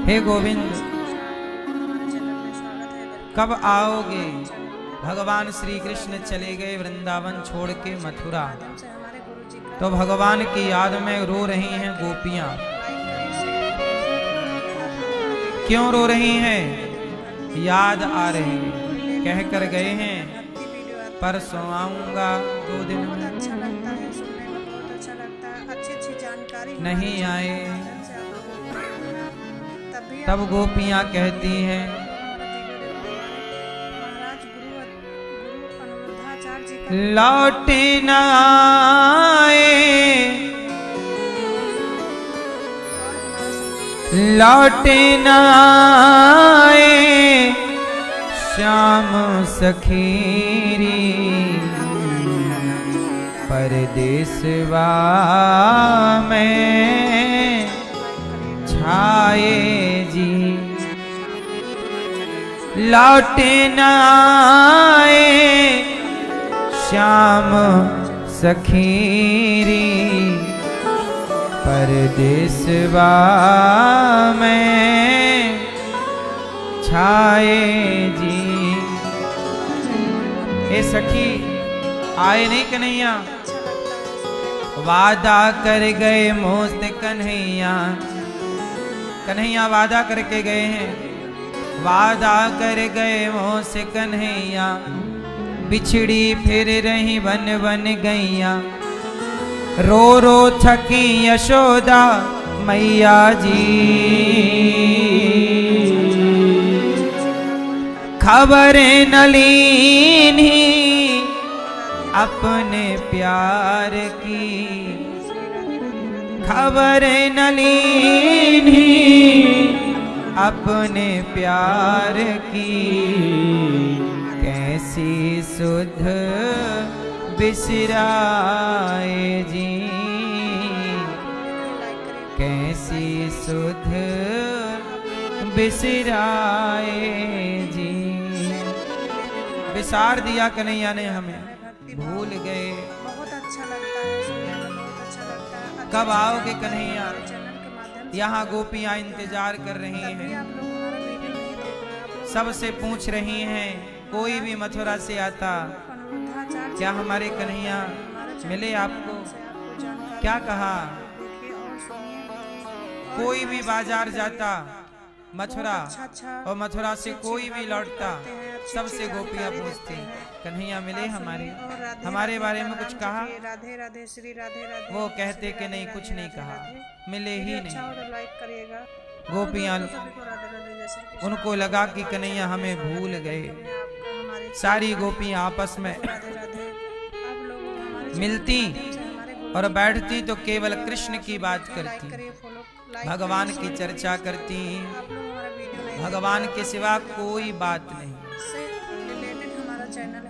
हे गोविंद कब आओगे? भगवान श्री कृष्ण चले गए वृंदावन छोड़ के मथुरा, तो भगवान की याद में रो रही हैं गोपियां। क्यों रो रही हैं? याद आ रही है। कह कर गए हैं परसों आऊंगा 2 दिन में, नहीं आए। तब गोपियां कहती हैं लौटे न आए, लौटे न आए श्याम सखीरी, परदेसवा में छाए जी। लौटे न आए श्याम सखीरी, परदेसवा में छाए जी। ए सखी आए नहीं कन्हैया, वादा कर गए मोस्त कन्हैया। कन्हैया वादा करके गए हैं, वादा कर गए मोस्त कन्हैया, बिछड़ी फिर रही बन बन गैया। रो रो थकी यशोदा मैया जी, खबरें न लीनी अपने प्यार की, खबरें न लीनी अपने प्यार की। कैसी सुध बिसराए जी, कैसी सुध बिसराए जी। बिसार दिया कन्हैया ने हमें, भूल गए। बहुत अच्छा लगता है, सुनने में बहुत अच्छा लगता है। कब आओगे कन्हैया? यहाँ गोपियां इंतजार कर रही हैं, सबसे पूछ रही हैं कोई भी मथुरा से आता क्या हमारे कन्हैया मिले आपको? क्या कहा? कोई भी बाजार जाता मथुरा और मथुरा से कोई भी लौटता, सबसे गोपियां पूछती कन्हैया मिले हमारे, हमारे बारे में कुछ कहा? राधे राधे श्री राधे राधे। वो कहते कि नहीं कुछ नहीं कहा, मिले ही नहीं। लाइक करिएगा। गोपियां उनको लगा कि कन्हैया हमें भूल गए। सारी गोपियां आपस में मिलती और बैठती तो केवल कृष्ण की बात करती, भगवान की चर्चा करती, भगवान के सिवा कोई बात नहीं।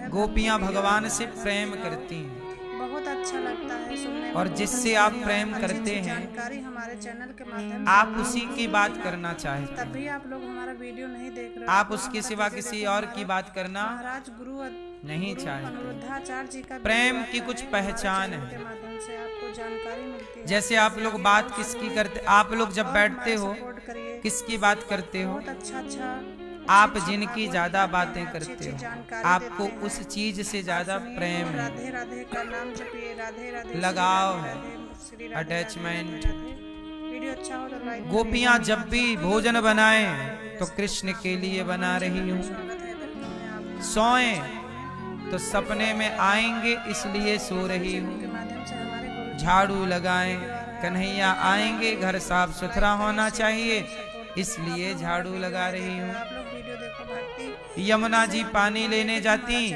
गोपियां भगवान से प्रेम करती हैं। बहुत अच्छा लगता है सुनने में। और जिससे आप प्रेम करते हैं जानकारी हमारे चैनल के माध्यम आप उसी की बात करना चाहते हैं। तभी आप लोग हमारा वीडियो नहीं देख रहे, आप उसके सिवा किसी और की बात करना महाराज गुरु नहीं चाहते। अनिरुद्धाचार्य जी का प्रेम की कुछ पहचान है, के माध्यम से आपको जानकारी मिलती है। जैसे आप लोग बात किसकी करते, आप लोग जब बैठते हो किसकी बात करते हो? अच्छा आप जिनकी ज्यादा बातें करते हो, आपको उस चीज से ज्यादा प्रेम है, राधे राधे का नाम जपिए, राधे राधे लगाव है, अटैचमेंट। वीडियो अच्छा हो तो लाइक। गोपियां जब भी भोजन बनाएं तो कृष्ण के लिए बना रही हूँ, सोएं तो सपने में आएंगे इसलिए सो रही हूँ, झाड़ू लगाएं कन्हैया आएंगे, घर साफ सुथरा होना चाहिए इसलिए झाड़ू लगा रही हूँ। यमुना जी पानी लेने जाती,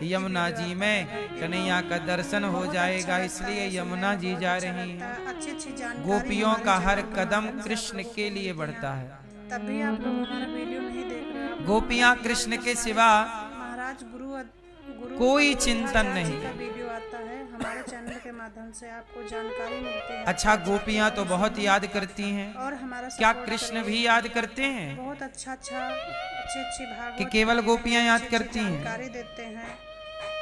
यमुना जी में कन्हैया का दर्शन हो जाएगा इसलिए यमुना जी जा रही हैं। गोपियों का हर कदम कृष्ण के लिए बढ़ता है। तभी आप लोग हमारा वीडियो नहीं देख रहे। गोपियां कृष्ण के सिवा महाराज गुरु कोई चिंतन नहीं। वीडियो आता है हमारे चैनल के माध्यम से, आपको जानकारी मिलती है। अच्छा गोपियां तो बहुत याद करती हैं, और हमारा क्या कृष्ण भी याद करते हैं? बहुत अच्छी भागवत कि केवल गोपियां याद करती हैं? जानकारी देते हैं,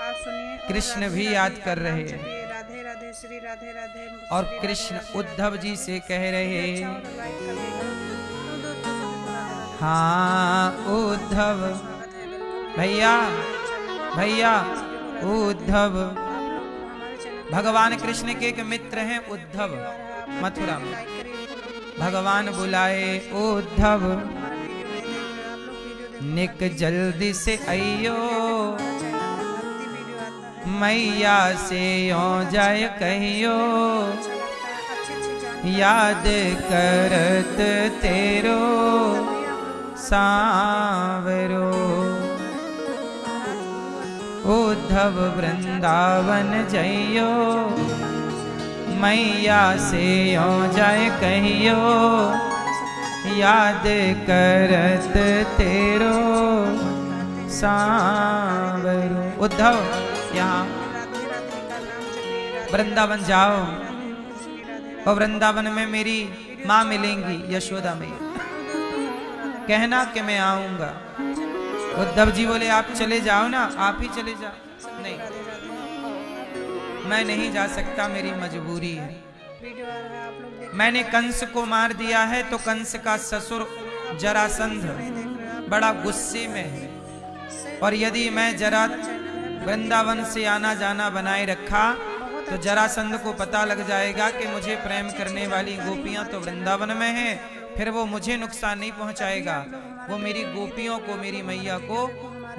आप सुनिए। कृष्ण भी याद कर रहे हैं। राधे राधे श्री राधे राधे। और कृष्ण उद्धव जी से कह रहे हैं हाँ उद्धव भैया भैया उद्धव भगवान कृष्ण के एक मित्र हैं उद्धव मथुरा में। भगवान बुलाए उद्धव निक जल्दी से आइयो मैया से यो जाय कहियो याद करत तेरो सांवरो। उद्धव वृंदावन जइयो मैया से यो जाय कहियो याद करत तेरो सांवरो। उद्धव यहाँ वृंदावन जाओ और वृंदावन में मेरी माँ मिलेंगी यशोदा मैया, कहना कि मैं आऊंगा। उद्धव जी बोले आप चले जाओ ना, आप ही चले जाओ। नहीं मैं नहीं जा सकता, मेरी मजबूरी है। मैंने कंस को मार दिया है तो कंस का ससुर जरासंध बड़ा गुस्से में है, और यदि मैं जरा वृंदावन से आना जाना बनाए रखा तो जरासंध को पता लग जाएगा कि मुझे प्रेम करने वाली गोपियां तो वृंदावन में हैं, फिर वो मुझे नुकसान नहीं पहुंचाएगा, वो मेरी गोपियों को मेरी मैया को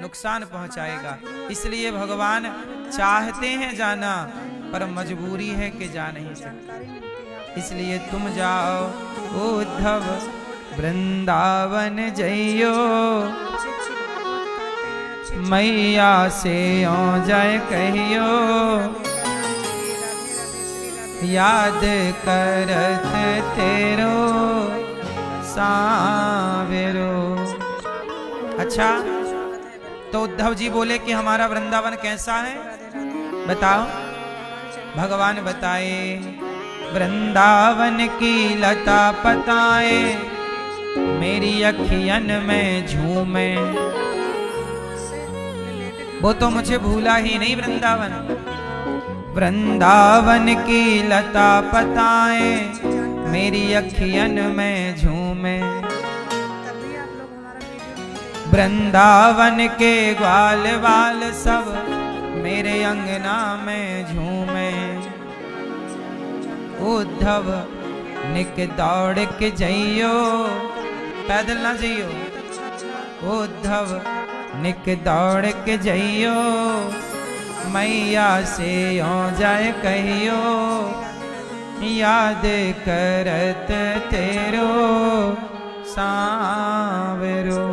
नुकसान पहुंचाएगा। इसलिए भगवान चाहते हैं जाना पर मजबूरी है कि जा नहीं सकते। इसलिए तुम जाओ उद्धव वृंदावन जइयो मैया से ओ जाए कहियो याद करत तेरो सांवरो। अच्छा तो उद्धव जी बोले कि हमारा वृंदावन कैसा है बताओ। भगवान बताए वृंदावन की लता पताए मेरी अखियन में झूमे। वो तो मुझे भूला ही नहीं वृंदावन। वृंदावन की लता पताए मेरी अखियन में झूमे। वृंदावन के ग्वाल बाल सब मेरे अंगना में झूमे। उद्धव निक दौड़ के जइयो, पैदल ना जइयो। उद्धव निक दौड़ के जइयो मैया से हो जाए कहियो याद करत तेरो सांवरो।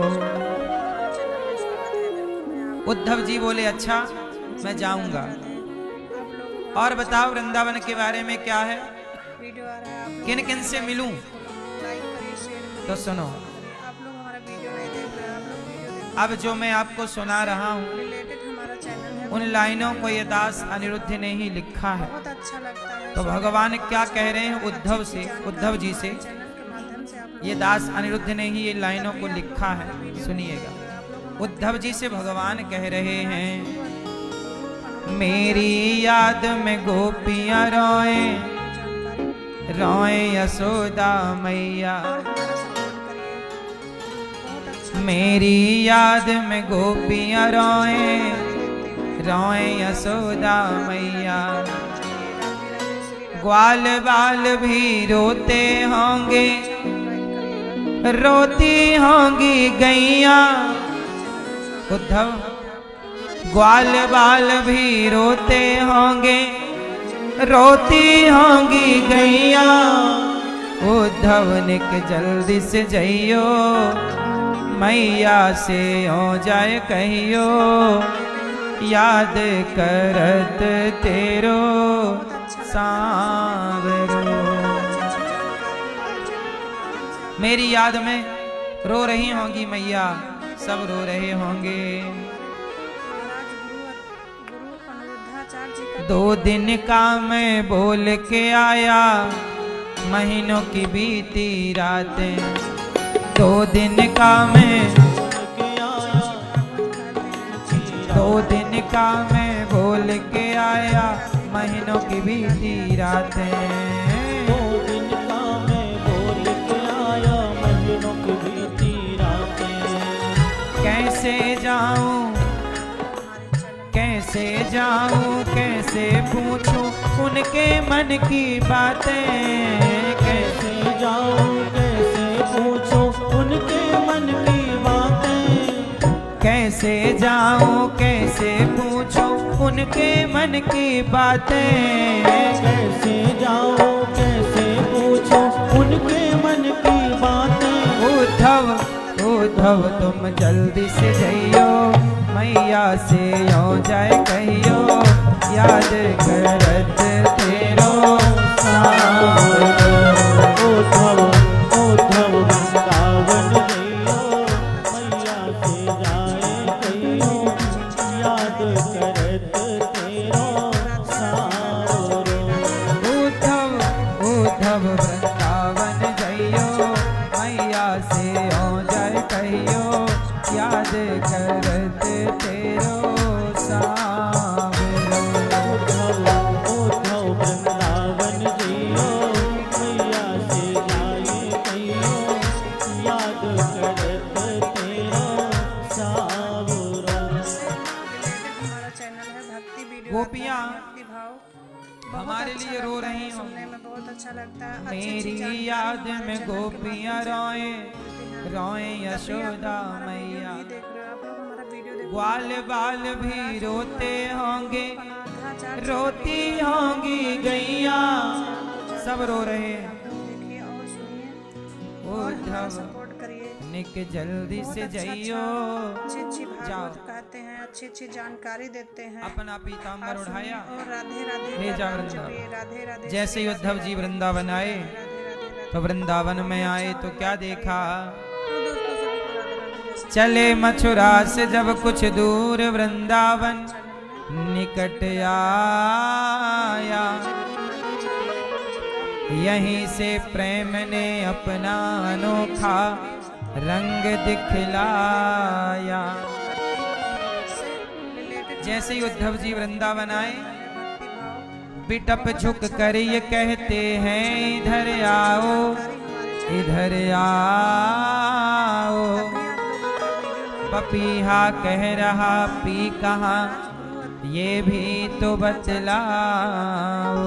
उद्धव जी बोले अच्छा मैं जाऊंगा। और बताओ वृंदावन के बारे में क्या है, किन किन से मिलूं? तो सुनो, अब जो मैं आपको सुना रहा हूँ उन लाइनों को ये दास अनिरुद्ध ने ही लिखा है। तो भगवान क्या कह रहे हैं उद्धव से, उद्धव जी से? ये दास अनिरुद्ध ने ही ये लाइनों को लिखा है, सुनिएगा। उद्धव जी से भगवान कह रहे हैं मेरी याद में गोपियां रोए रोए यशोदा मैया। मेरी याद में गोपियां रोए रोए यशोदा मैया। ग्वाल बाल भी रोते होंगे रोती होंगी गैया। उद्धव ग्वाल बाल भी रोते होंगे रोती होंगी गैया। उद्धव निक जल्दी से जइयो मैया से हो जाए कहियो याद करत तेरो सांवरो। मेरी याद में रो रही होंगी मैया, सब रो रहे होंगे। 2 दिन का मैं बोल के आया महीनों की बीती रातें। 2 दिन का मैं 2 दिन का मैं बोल के आया महीनों की बीती रातें। 2 दिन का मैं बोल के आया महीनों की बीती रातें। कैसे जाऊं कैसे पूछूं उनके मन की बातें, कैसे जाऊं कैसे पूछूं उनके मन की बातें, कैसे जाऊं कैसे पूछूं उनके मन की बातें, कैसे जाऊं कैसे पूछूं उनके मन की बातें। उद्धव उद्धव तुम जल्दी से जइयो मैया से यो जाए कहियो याद करत तेरो उद्धव उद्धव वृंदावन जइयो मैया से जाए कहियो याद करत तेरो सावरो। उद्धव उद्धव वृंदावन जइयो मैया से यो जाए कहियो याद करत तेरो सावरो। उद्धव वृंदावन जइयो मैया से जाए कहियो याद करत तेरो सावरो। हमारा चैनल है भक्ति वीडियो, गोपियाँ भक्ति भाव बहुत हमारे अच्छा लिए रो लगता है, रही हों। सुनने में बहुत अच्छा लगता है। अच्छी मेरी जानकारी याद हमारे में चैनल के गोपियाँ माध्यम से रोए देते हैं। रोए तभी आप लोग यशोदा हमारा वीडियो मैया, नहीं देख रहे हो, आप लोग हमारा वीडियो देखो। ग्वाल बाल भी रोते होंगे अनाथाचार रोती होंगी गैया, सब रो रहे हैं। आप लोग देखिए और सुनिए और हमारा उद्धव सपोर्ट करिए। निक जल्दी बहुत से अच्छा जइयो अच्छी जाओ। भागवत कहते हैं, अच्छी जानकारी देते हैं। अपना पीताम्बर आप सुनिए उठाया और राधे राधे ले का जा नाम वृंदावन। जपिए, राधे राधे जैसे ही श्री उद्धव राधे जी राधे वृंदावन आए राधे राधे तो वृंदावन में आए तो क्या देखा, तो दोस्तों सभी को राधे राधे जैसे चले मथुरा से जब कुछ दूर वृंदावन निकट आया, यहीं से प्रेम ने अपना अनोखा रंग दिखलाया। जैसे ही उद्धव जी वृंदावन आए बिटप झुक कर ये कहते हैं इधर आओ इधर आओ, पपीहा कह रहा पी कहाँ ये भी तो बतलाओ,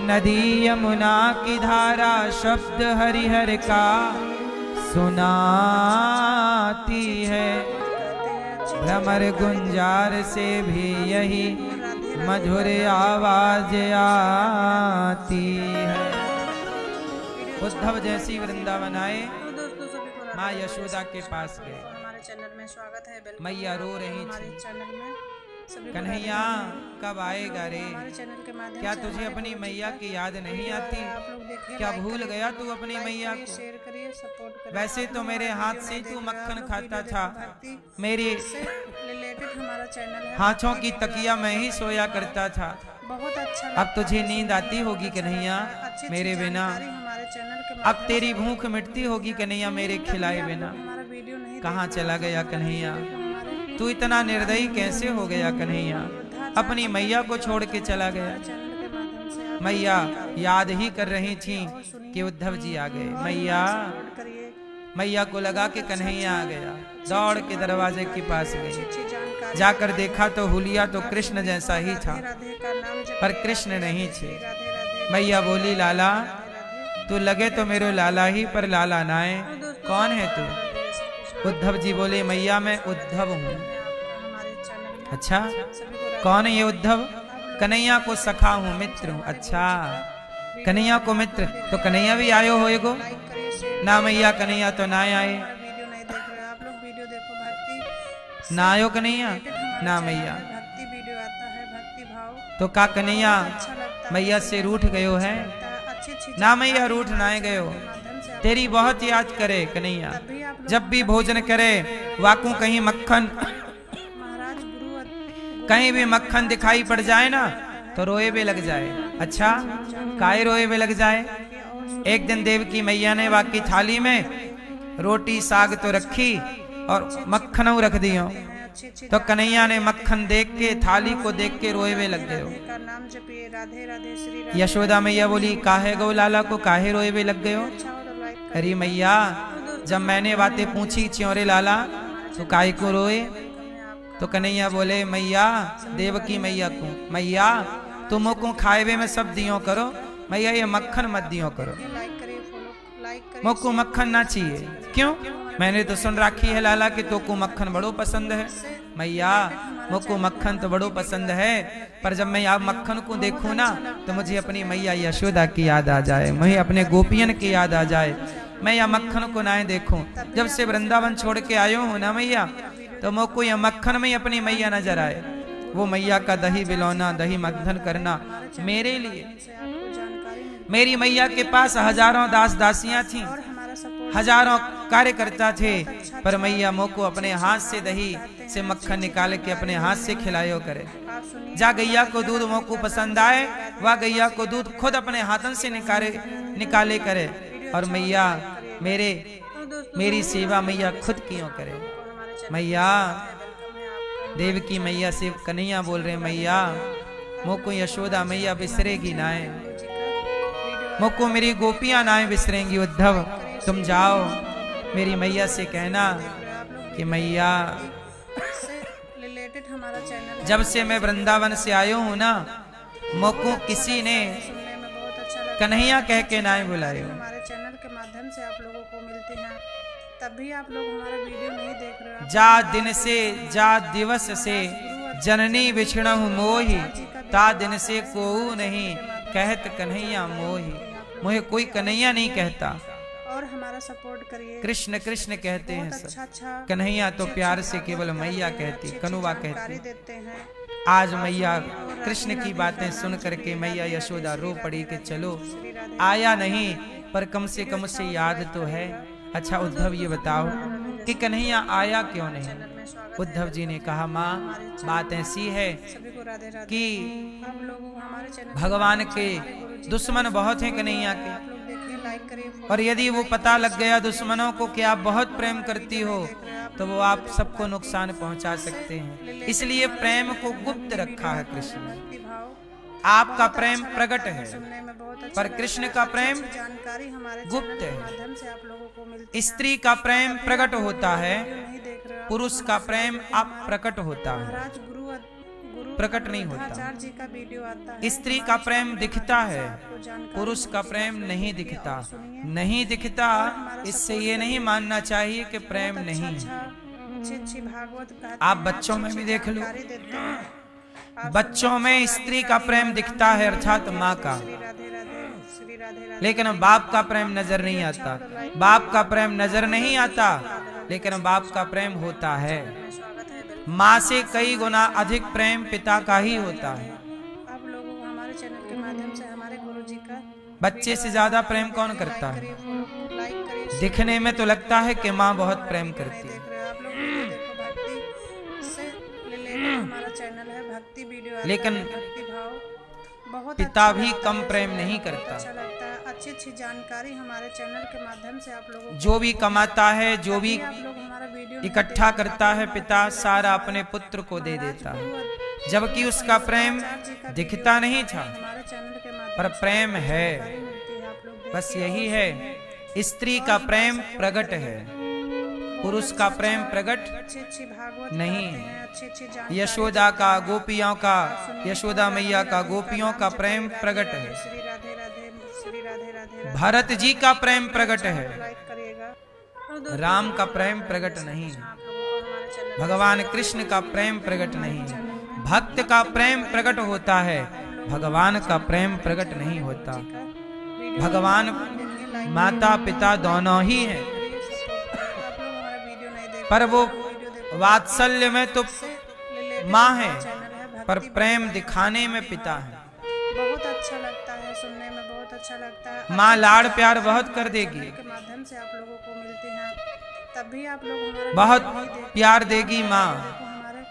नदी यमुना की धारा शब्द हरिहर का सुनाती है, भ्रमर गुंजार से भी यही मधुर आवाज आती है। उद्धव जैसी वृंदावन आए माँ यशोदा के पास गए, हमारे चैनल में स्वागत है। बिल्कुल मैया रो रही हमारे थी, चैनल में सभी को कन्हैया कब आएगा रे, हमारे चैनल के माध्यम क्या से तुझे हमारे अपनी को मैया की याद नहीं आती, आप लोग देखिए, क्या लाइक भूल करिए, गया तू अपनी मैया करिए, को। शेयर करिए, सपोर्ट करिए। वैसे आप तो लोग मेरे हमारा हाथ वीडियो से नहीं तू देख रहे हो, मक्खन आप लोग खाता वीडियो था, देखो, भक्ति मेरी से रिलेटेड हमारा चैनल है। हाथों की भक्ति तकिया मैं ही सोया करता था, बहुत अच्छा अब तुझे नींद आती होगी कन्हैया अच्छी मेरे बिना, जानकारी हमारे चैनल के अब माध्यम तेरी से भूख मिटती होगी कन्हैया मेरे खिलाए बिना। हमारा वीडियो नहीं कहाँ देख चला गया कन्हैया, हमारे तू इतना निर्दयी कैसे हो गया कन्हैया, अपनी मैया को छोड़ के चला गया। चैनल के माध्यम से आप मैया याद ही कर रही थी कि उद्धव जी आ गए, मैया सपोर्ट करिए। मैया को लगा कि कन्हैया आ गया, दौड़ के दरवाजे के पास गई, अच्छी जानकारी जाकर देखा तो हुलिया तो कृष्ण जैसा ही था, राधे का नाम जपिए, पर कृष्ण नहीं थे। राधे राधे मैया बोली लाला राधे। तू लगे तो मेरो लाला ही पर लाला नाए, कौन है तू। उद्धव जी बोले मैया मैं उद्धव हूँ। हमारे चैनल में अच्छा सभी को कौन है ये उद्धव, कन्हैया को सखा हूँ मित्र हूँ। अच्छा कन्हैया को मित्र, तो कन्हैया भी आयो हो एगो, लाइक करिए, शेयर ना मैया कन्हैया तो ना आए, हमारा वीडियो नहीं देख रहे हो, आप लोग वीडियो देखो। भक्ति ना आयो कन्हैया ना मैया, भक्ति वीडियो आता है, भक्ति भाव तो का कन्हैया अच्छा लगता है, मैया से रूठ गयो है, अच्छी ना मैया रूठ ना गयो, माध्यम से तेरी बहुत याद करे कन्हैया, तभी आप लोग जब भी भोजन करे वाकू कहीं मक्खन महाराज गुरु कहीं भी मक्खन दिखाई पड़ जाए ना तो रोए भी लग जाए। अच्छा काहे रोए भी लग जाए। एक दिन देवकी मैया ने वाकी थाली में रोटी साग तो रखी और मक्खन रख दियो, अच्छी तो कन्हैया ने मक्खन देख के थाली को देख के रोए भी लग गए। का नाम जपिए, राधे राधे श्री राधे। यशोदा मैया बोली काहे गौ लाला को काहे रोए भी लग गए हो। अच्छा हो तो लाइक अरे मैया जब मैंने बातें पूछी च्योरे लाला तो काहे को रोए, करें। आपका तो कन्हैया बोले मैया देवकी मैया को, मैया तुम मोको खाएवे में सब दियो करो, मैया ये मक्खन मत दियो करो, लाइक करिए, फॉलो लाइक करिए। मोको मक्खन ना चाहिए। क्यों? मैंने तो सुन रखी है लाला कि तो को मक्खन बड़ो पसंद है। मैया मोको मक्खन तो बड़ो पसंद है, पर जब मैं आप मक्खन को देखूं ना तो मुझे अपनी मैया यशोदा की याद आ जाए, मुझे अपने गोपियन की याद आ जाए। मैं या मक्खन को ना देखूं। जब से वृंदावन छोड़ के आयो हूं ना मैया, तो मोको यह मक्खन में अपनी मैया नजर आए। वो मैया का दही बिलौना, दही मक्खन करना मेरे लिए। से आपको जानकारी मिलती मेरी मैया के पास हजारों दास दासियां थीं, है और हमारा सपोर्ट हजारों कार्यकर्ता थे, पर मैया मोको अपने हाथ से दही से मक्खन निकाल के अपने हाथ से खिलायो करे। आप सुनिए। जा गैया को दूध मोको पसंद आए, वह गैया को दूध खुद अपने हाथों से निकाले करे। और मैया मेरी सेवा मैया खुद क्यों करे। मैया देवकी मैया से कन्हैया बोल रहे मैया मोको यशोदा मैया बिसरेगी नाए, मोको मेरी गोपियां नाए बिसरेंगी। उद्धव तुम जाओ मेरी मैया से कहना कि मैया से रिलेटेड हमारा चैनल जब से मैं वृंदावन से आयो हूं ना, मोको किसी ने सुनने में बहुत अच्छा लगता कन्हैया कह के नाए बुलायो। है। हमारे चैनल के माध्यम से आप लोगों को मिलती हैं, तब भी आप लोग हमारा वीडियो नहीं देख रहे हो। जा दिन से जा दिवस से जननी बिछड़हु मोही, ता दिन से कोऊ नहीं कहत कन्हैया मोही। मुझे कोई कन्हैया नहीं कहता, और हमारा सपोर्ट करिए। कृष्ण कृष्ण कहते हैं बहुत सब। अच्छा कन्हैया तो प्यार से केवल मैया कहती, कनुआ जानकारी कहती। देते हैं। आज मैया कृष्ण की बातें सुन करके मैया यशोदा रो पड़ी कि चलो आया नहीं पर कम से कम उसे याद तो है। अच्छा उद्धव ये बताओ कि कन्हैया आया क्यों नहीं। उद्धव जी ने कहा माँ बात ऐसी है सभी को राधे राधे। कि हम लोगों को हमारे चैनल भगवान के दुश्मन बहुत हैं कन्हैया के, आप लोग देखिए, लाइक करिए, फॉलो और यदि वो पता लग गया दुश्मनों को कि आप बहुत प्रेम करती हो तो वो आप सबको नुकसान पहुंचा सकते हैं। इसलिए प्रेम को गुप्त रखा है कृष्ण ने। भक्ति भाव आपका प्रेम प्रकट है, सुनने में बहुत अच्छा पर कृष्ण का प्रेम जानकारी हमारे गुप्त चैनल के है। माध्यम से आप लोगों को मिलती स्त्री का प्रेम प्रकट होता है, नहीं देख रहे हो। पुरुष का प्रेम अप्रकट होता है, महाराज गुरु प्रकट नहीं होता। आचार्य जी का वीडियो आता है। स्त्री का प्रेम दिखता है, आपको जानकारी पुरुष का प्रेम नहीं दिखता। नहीं दिखता इससे ये नहीं मानना चाहिए कि प्रेम नहीं है। अच्छी भागवत कहते आप हैं, बच्चों में भी देख लो, जानकारी देते हैं। बच्चों में स्त्री का प्रेम दिखता है अर्थात माँ का, श्री राधे राधे, श्री राधे राधे। लेकिन बाप का प्रेम नजर नहीं आता। बाप का प्रेम नजर नहीं आता, लेकिन बाप का प्रेम होता है। स्वागत है। माँ से कई गुना अधिक प्रेम पिता का ही होता है। आप लोगों को हमारे चैनल के माध्यम से हमारे गुरु जी का बच्चे से ज्यादा प्रेम कौन करता है? करिए, फॉलो लाइक करिए। दिखने में तो लगता है कि माँ बहुत प्रेम करती है, देख रहे हो आप लोग वीडियो देखो, भक्ति से रिलेटेड हमारा चैनल है, भक्ति वीडियो आता लेकिन है, भक्ति भाव बहुत पिता अच्छा भी लगता कम है, प्रेम नहीं करता। अच्छा लगता है। अच्छी जानकारी हमारे चैनल के माध्यम से आप लोगों को जो भी कमाता है, जो भी आप लोग हमारा वीडियो इकट्ठा करता है, पिता सारा अपने पुत्र को दे देता है, जबकि उसका प्रेम दिखता नहीं था, हमारे चैनल के माध्यम पर प्रेम है। से मिलती है। आप लोग बस यही है, स्त्री का प्रेम प्रकट है, पुरुष का प्रेम प्रकट अच्छी भागवत नहीं। कहते हैं, अच्छी जानकारी। यशोदा का, गोपियों का, यशोदा मैया का गोपियों का प्रेम प्रकट है। श्री राधे राधे, श्री राधे राधे। भरत जी का प्रेम प्रकट है, लाइक करिएगा। और दोस्तों, राम का प्रेम प्रकट नहीं है, आप लोगों को हमारे चैनल भगवान कृष्ण का प्रेम प्रकट नहीं है। भक्त का प्रेम प्रकट होता है, भगवान का प्रेम प्रकट नहीं होता। वीडियो भगवान माता पिता दोनों ही हैं, आप लोग हमारा वीडियो नहीं देख पर वो वीडियो देखो। वात्सल्य में तो रिलेटेड माँ है, चैनल है, पर भक्ति प्रेम दिखाने में पिता है। बहुत अच्छा लगता है, सुनने में बहुत अच्छा लगता है। माँ लाड़ प्यार बहुत कर देगी, के माध्यम से आप लोगों को मिलते हैं, तब भी आप लोग हमारा बहुत वीडियो नहीं देखते। प्यार देगी माँ, देखो, हमारे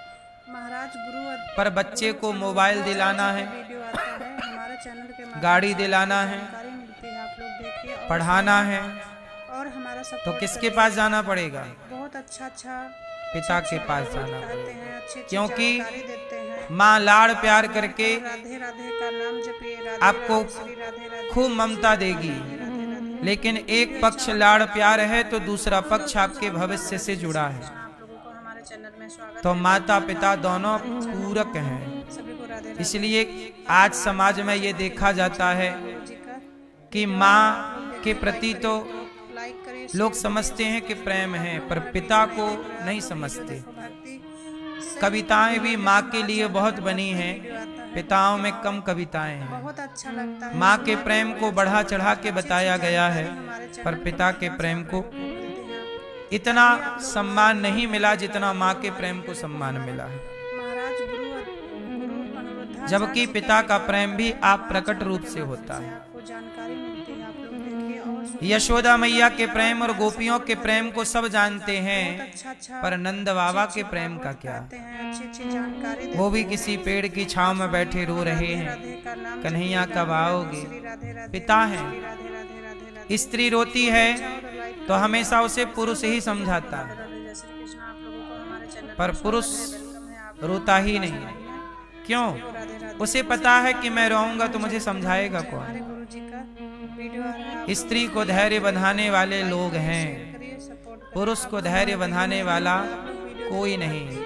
महाराज गुरु पर बच्चे को मोबाइल दिलाना है, वीडियो आता है हमारे चैनल के माध्यम गाड़ी दिलाना है, से जानकारी मिलती है। आप लोग देखिए और पढ़ाना है, और हमारा तो सपोर्ट किसके पास जाना पड़ेगा? बहुत अच्छा पिता के पास जाना कहते पड़ेगा, हैं, अच्छी क्योंकि जानकारी देते हैं। माँ लाड़ प्यार करके राधे राधे का नाम जपिए, राधे आपको राधे, श्री राधे राधे, खूब ममता देगी, लेकिन एक पक्ष लाड़ प्यार है तो दूसरा पक्ष आपके भविष्य से जुड़ा है। आप लोगों को हमारे चैनल में स्वागत तो है। माता पिता दोनों पूरक हैं। सभी को राधे राधे। इसलिए आज समाज में ये देखा जाता है गुरु जी का कि माँ के प्रति तो लाइक करिए, लोग समझते हैं कि प्रेम है, पर पिता को नहीं समझते। भक्ति कविताएं भी माँ के लिए बहुत बनी हैं, पिताओं में कम कविताएं हैं। बहुत अच्छा लगता है। माँ के प्रेम को बढ़ा चढ़ा के बताया गया है, पर पिता के प्रेम को इतना सम्मान नहीं मिला जितना माँ के प्रेम को सम्मान मिला है। महाराज गुरु अनुरुद्धाचार्य जबकि पिता का प्रेम भी आप प्रकट रूप से होता है। आपको जानकारी मिलती है, आप लोग देखिए और सुनिए। यशोदा मैया के प्रेम और गोपियों के प्रेम को सब जानते हैं, अच्छा पर नंद बाबा के प्रेम का क्या? बताते हैं, अच्छी जानकारी वो भी किसी पेड़ की छांव में बैठे रो रहे हैं, राधे का नाम कन्हैया कब आओगे? श्री राधे राधे पिता है। राधे राधे राधे राधे। स्त्री रोती है तो हमेशा उसे पुरुष ही समझाता है, जय श्री कृष्ण। आप लोगों को हमारे चैनल पर पुरुष रोता ही नहीं। क्यों? उसे पता है कि मैं रोऊंगा तो मुझे समझाएगा कौन? हमारे गुरु जी का वीडियो आ रहा है, स्त्री को धैर्य बंधाने वाले लोग हैं, करिए, सपोर्ट करिए। पुरुष को धैर्य बंधाने वाला कोई नहीं।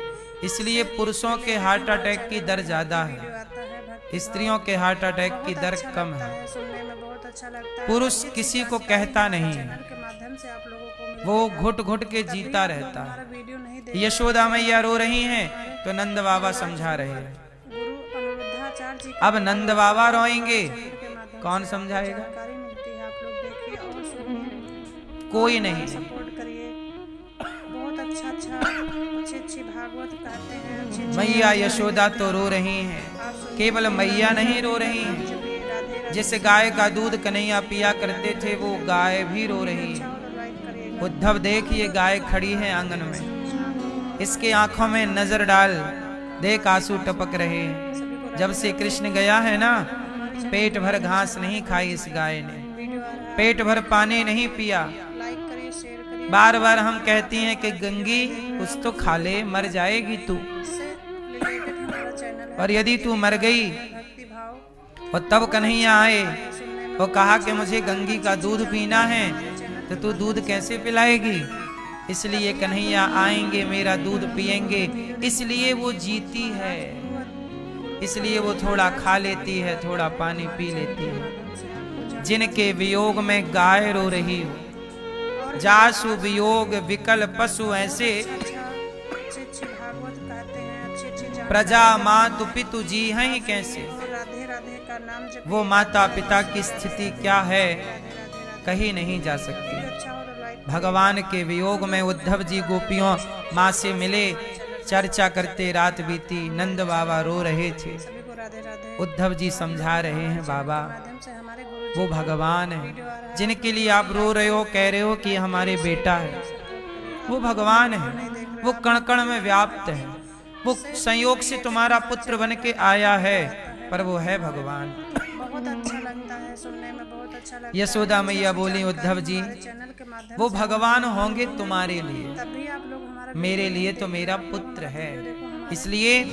इसलिए पुरुषों के हार्ट अटैक की दर ज्यादा है, आता है भक्ति स्त्रियों के हार्ट अटैक की दर कम है। है, सुनने में बहुत अच्छा लगता है। पुरुष किसी को कहता नहीं, चैनल के माध्यम से आप लोगों को मिल- वो घुट घुट के जीता रहता हमारा है। वीडियो नहीं देख यशोदा मैया रो रही हैं तो नंद बाबा समझा रहे हैं। गुरु अनुरुद्धाचार्य जी अब नंद बाबा रोएंगे, के माध्यम कौन समझाएगा? जानकारी मिलती है, आप लोग देखिए और सुनिए, कोई नहीं। सपोर्ट करिए। बहुत अच्छी भागवत कहते हैं, अच्छी मैया यशोदा तो रो रही हैं, केवल मैया नहीं रो रही हैं। राधे राधे। जिस गाय का दूध कन्हैया पिया करते थे वो गाय भी रो रही है। और लाइक करिएगा। उद्धव देखिए गाय खड़ी है आंगन में, इसके आंखों में नजर डाल, देख आंसू टपक रहे हैं। जब से कृष्ण गया है ना, पेट भर घास नहीं खाई इस गाय ने, वीडियो आ रहा है, पेट भर पानी नहीं पिया। लाइक करिए, शेयर करिए। बार बार हम कहती हैं कि गंगी कुछ तो खा ले, मर जाएगी तू। इससे रिलेटेड हमारा चैनल है, और यदि तू मर गई भक्ति भाव और तब कन्हैया आए सुनने में और कहा कि मुझे गंगी का दूध पीना है, तो तू दूध कैसे पिलाएगी? इसलिए कन्हैया आएंगे, मेरा दूध पिएंगे, इसलिए वो जीती है, इसलिए वो थोड़ा खा लेती है, थोड़ा पानी पी लेती है। जिनके वियोग में गाय रो रही हो, जासु वियोग विकल पशु ऐसे, अच्छी भागवत कहते हैं, अच्छी प्रजा मातु पितु जी हैं ही कैसे। राधे राधे का नाम जब वो माता पिता की स्थिति क्या है कहीं नहीं जा सकती। अच्छा और लाइक भगवान के वियोग में उद्धव जी गोपियों माँ से मिले, चर्चा करते रात बीती, नंद बाबा रो रहे थे, सभी को राधे राधे। उद्धव जी समझा रहे हैं बाबा माध्यम से हमारे गुरु वो भगवान है जिनके लिए आप रो रहे हो, कह रहे हो कि हमारे बेटा है, वो भगवान है, वो कण कण में व्याप्त है, वो संयोग से तुम्हारा पुत्र बन के आया है, पर वो है भगवान। बहुत अच्छा लगता है, सुनने में बहुत अच्छा लगता है। यशोदा मैया बोली उद्धव जी चैनल के माध्यम वो भगवान होंगे तुम्हारे लिए, तभी आप लोग हमारा मेरे लिए तो मेरा पुत्र है। इसलिए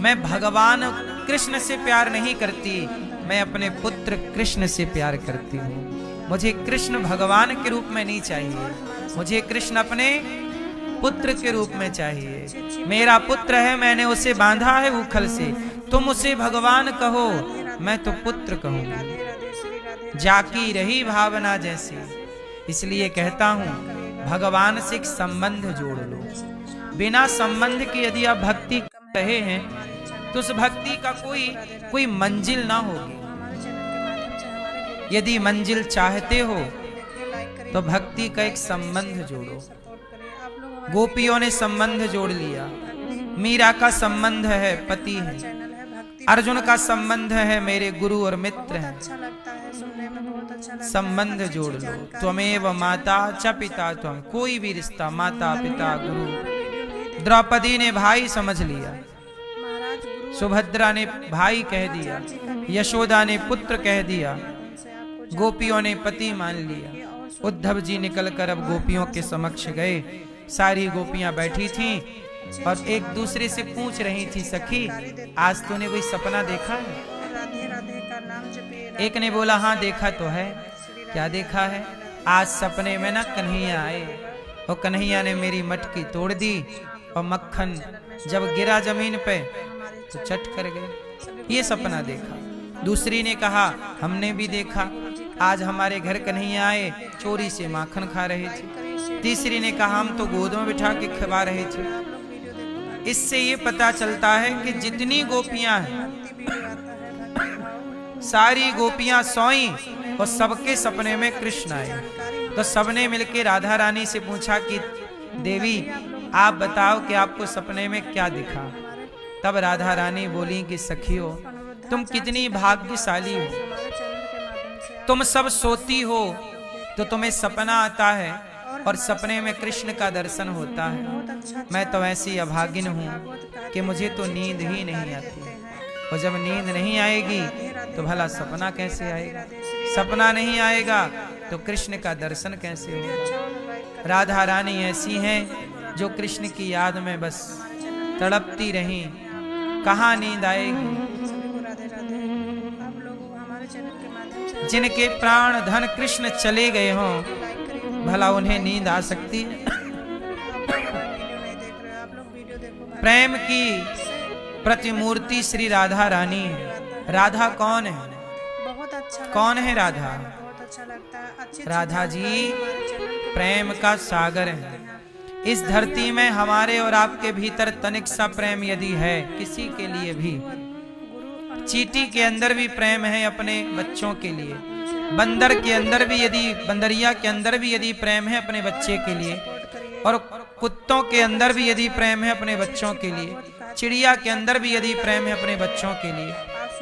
मैं भगवान कृष्ण से प्यार नहीं करती, मैं अपने पुत्र कृष्ण से प्यार करती हूँ। मुझे कृष्ण भगवान के रूप में नहीं चाहिए, मुझे कृष्ण अपने पुत्र के रूप में चाहिए। मेरा पुत्र है, मैंने उसे बांधा है उखल से, तुम उसे भगवान कहो, मैं तो पुत्र कहूँगी। राधे राधे श्री राधे जाकी रही भावना जैसी, इसलिए कहता हूँ भगवान से एक संबंध जोड़ लो। बिना संबंध के यदि आप भक्ति कर रहे हैं तो उस भक्ति का कोई मंजिल ना होगी। हमारे चैनल के माध्यम से हमारे गुरु यदि मंजिल चाहते हो देखिए, लाइक करिए, तो भक्ति का एक संबंध जोड़ो। सपोर्ट करिए। आप लोग हमारे गोपियों ने संबंध जोड़ लिया, मीरा का संबंध है पति है, चैनल है भक्ति अर्जुन का संबंध है मेरे गुरु और मित्र हैं। अच्छा लगता है, सुनने में बहुत अच्छा लगता है। संबंध जोड़ लो, त्वमेव माता च पिता त्वम, कोई भी रिश्ता माता पिता गुरु। द्रौपदी ने भाई समझ लिया, महाराज गुरु सुभद्रा ने भाई कह दिया, यशोदा ने पुत्र कह दिया, से आपको गोपियों ने पति मान लिया। उद्धव जी निकलकर अब गोपियों के समक्ष गए, सारी गोपियां बैठी थीं और एक दूसरे से पूछ रही थी, सखी आज तूने कोई सपना देखा है? राधे राधे का नाम जपिए। एक ने बोला हाँ देखा तो है। क्या देखा है? आज सपने में ना कन्हैया आए और कन्हैया ने मेरी मटकी तोड़ दी और मक्खन जब गिरा जमीन पे तो चट कर गए। ये सपना देखा। दूसरी ने कहा हमने भी देखा, आज हमारे घर कन्हैया आए, चोरी से माखन खा रहे थे। तीसरी ने कहा हम तो गोद में बिठा के खिला रहे थे। इससे ये पता चलता है कि जितनी गोपियां हैं सारी गोपियां सोई और सबके सपने में कृष्ण आए। तो सबने मिलकर राधा रानी से पूछा कि देवी आप बताओ कि आपको सपने में क्या दिखा। तब राधा रानी बोली कि सखियो तुम कितनी भाग्यशाली हो, तुम सब सोती हो तो तुम्हें सपना आता है और सपने में कृष्ण का दर्शन होता है। मैं तो ऐसी अभागिन हूँ कि मुझे तो नींद ही नहीं आती, और जब नींद नहीं आएगी तो भला सपना कैसे आएगा, सपना नहीं आएगा तो कृष्ण का दर्शन कैसे होगा। राधा रानी ऐसी हैं जो कृष्ण की याद में बस तड़पती रहीं, कहाँ नींद आएगी। जिनके प्राण धन कृष्ण चले गए हों भला उन्हें नींद आ सकती है। प्रेम की प्रतिमूर्ति श्री राधा रानी है। राधा कौन है? बहुत अच्छा कौन है राधा? बहुत अच्छा लगता है। अच्छी राधा जी प्रेम का सागर है। इस धरती में हमारे और आपके भीतर तनिक सा प्रेम यदि है किसी के लिए भी, चींटी के अंदर भी प्रेम है अपने बच्चों के लिए, बंदर के अंदर भी यदि, बंदरिया के अंदर भी यदि प्रेम है अपने बच्चे के लिए, और कुत्तों के अंदर भी यदि प्रेम है अपने बच्चों के लिए, चिड़िया के अंदर भी यदि प्रेम है अपने बच्चों के लिए,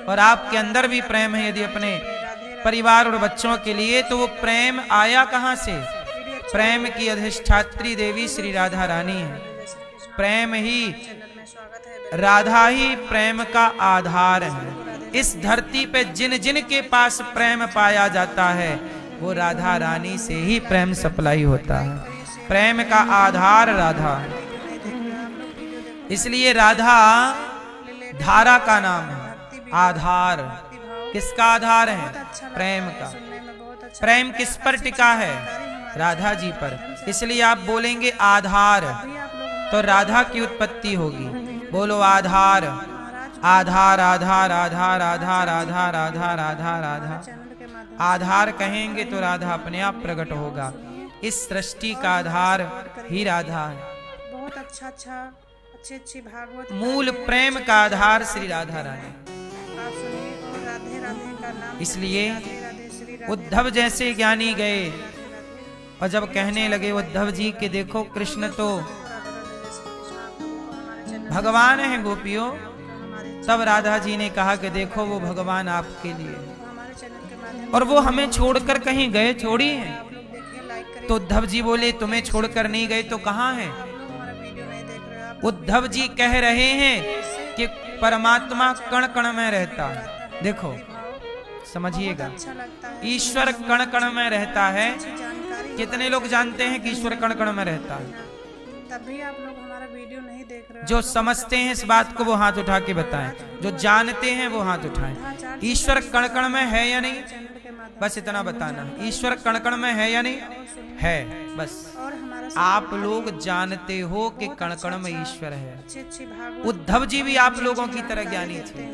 और आपके अंदर भी प्रेम है यदि अपने परिवार और बच्चों के लिए, तो वो प्रेम आया कहाँ से? प्रेम की अधिष्ठात्री देवी श्री राधा रानी है। प्रेम ही, राधा ही प्रेम का आधार है। इस धरती पे जिन जिन के पास प्रेम पाया जाता है वो राधा रानी से ही प्रेम सप्लाई होता है। प्रेम का आधार राधा है। इसलिए राधा धारा का नाम है। आधार किसका आधार है? प्रेम का। प्रेम किस पर टिका है? राधा जी पर। इसलिए आप बोलेंगे आधार तो राधा की उत्पत्ति होगी। बोलो आधार, आधार आधार आधार आधार आधार आधार आधार आधार। आधार कहेंगे तो राधा अपने आप प्रकट होगा। इस सृष्टि का आधार ही राधा है। बहुत अच्छी भागवत मूल प्रेम का आधार श्री राधा रानी। आप सुनिए और राधे राधे का नाम। इसलिए राधे राधे श्री राधे। उद्धव जैसे ज्ञानी गए और जब कहने लगे उद्धव जी के देखो कृष्ण तो भगवान है गोपियों, तब राधा जी ने कहा कि देखो वो भगवान आपके लिए, और वो हमें छोड़कर कहीं गए थोड़ी हैं। तो उद्धव जी बोले तुम्हें छोड़कर नहीं गए तो कहाँ हैं? उद्धव जी कह रहे हैं कि परमात्मा कण कण में रहता है। देखो समझिएगा, ईश्वर कण कण में रहता है। कितने लोग जानते हैं कि ईश्वर कण कण में रहता है? तभी आप लोग हमारा वीडियो नहीं देख रहे। जो समझते हैं इस बात को वो हाथ उठा के बताएं, जो जानते हैं वो हाथ उठाएं। ईश्वर कण कण में है या नहीं? बस इतना बताना। ईश्वर कण कण में है या नहीं? है। बस आप लोग जानते हो कि कण कण में ईश्वर है। उद्धव जी भी आप लोगों की तरह ज्ञानी थे।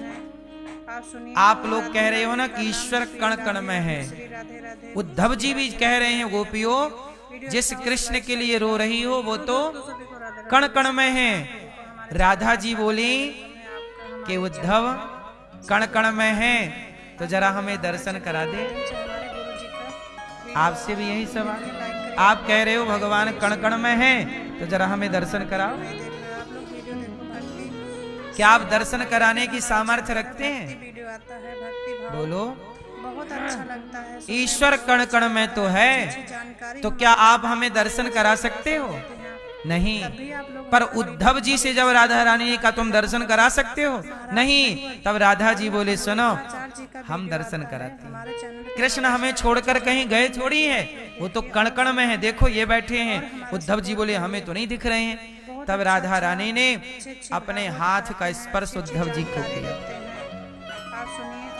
आप लोग कह रहे हो ना कि ईश्वर कण कण में है। उद्धव जी भी कह रहे हैं गोपियों जिस कृष्ण के लिए रो रही हो वो तो कण कण में है। राधा जी बोली कि उद्धव कण कण में है तो जरा हमें दर्शन करा दे। आपसे भी यही सवाल। आप कह रहे हो भगवान कण कण में है तो जरा हमें दर्शन कराओ। क्या आप दर्शन कराने की सामर्थ्य रखते हैं? बोलो। बहुत अच्छा लगता है। ईश्वर कण कण में तो है, तो क्या आप हमें दर्शन करा सकते हो? नहीं। पर उद्धव जी से जब राधा रानी ने कहा तुम दर्शन करा सकते हो? नहीं। तब राधा जी बोले सुनो हम दर्शन कराते हैं। कृष्ण हमें छोड़कर कहीं गए थोड़ी है, वो तो कण कण में है। देखो ये बैठे हैं। उद्धव जी बोले हमें तो नहीं दिख रहे हैं। तब राधा रानी ने अपने हाथ का स्पर्श उद्धव जी को किया,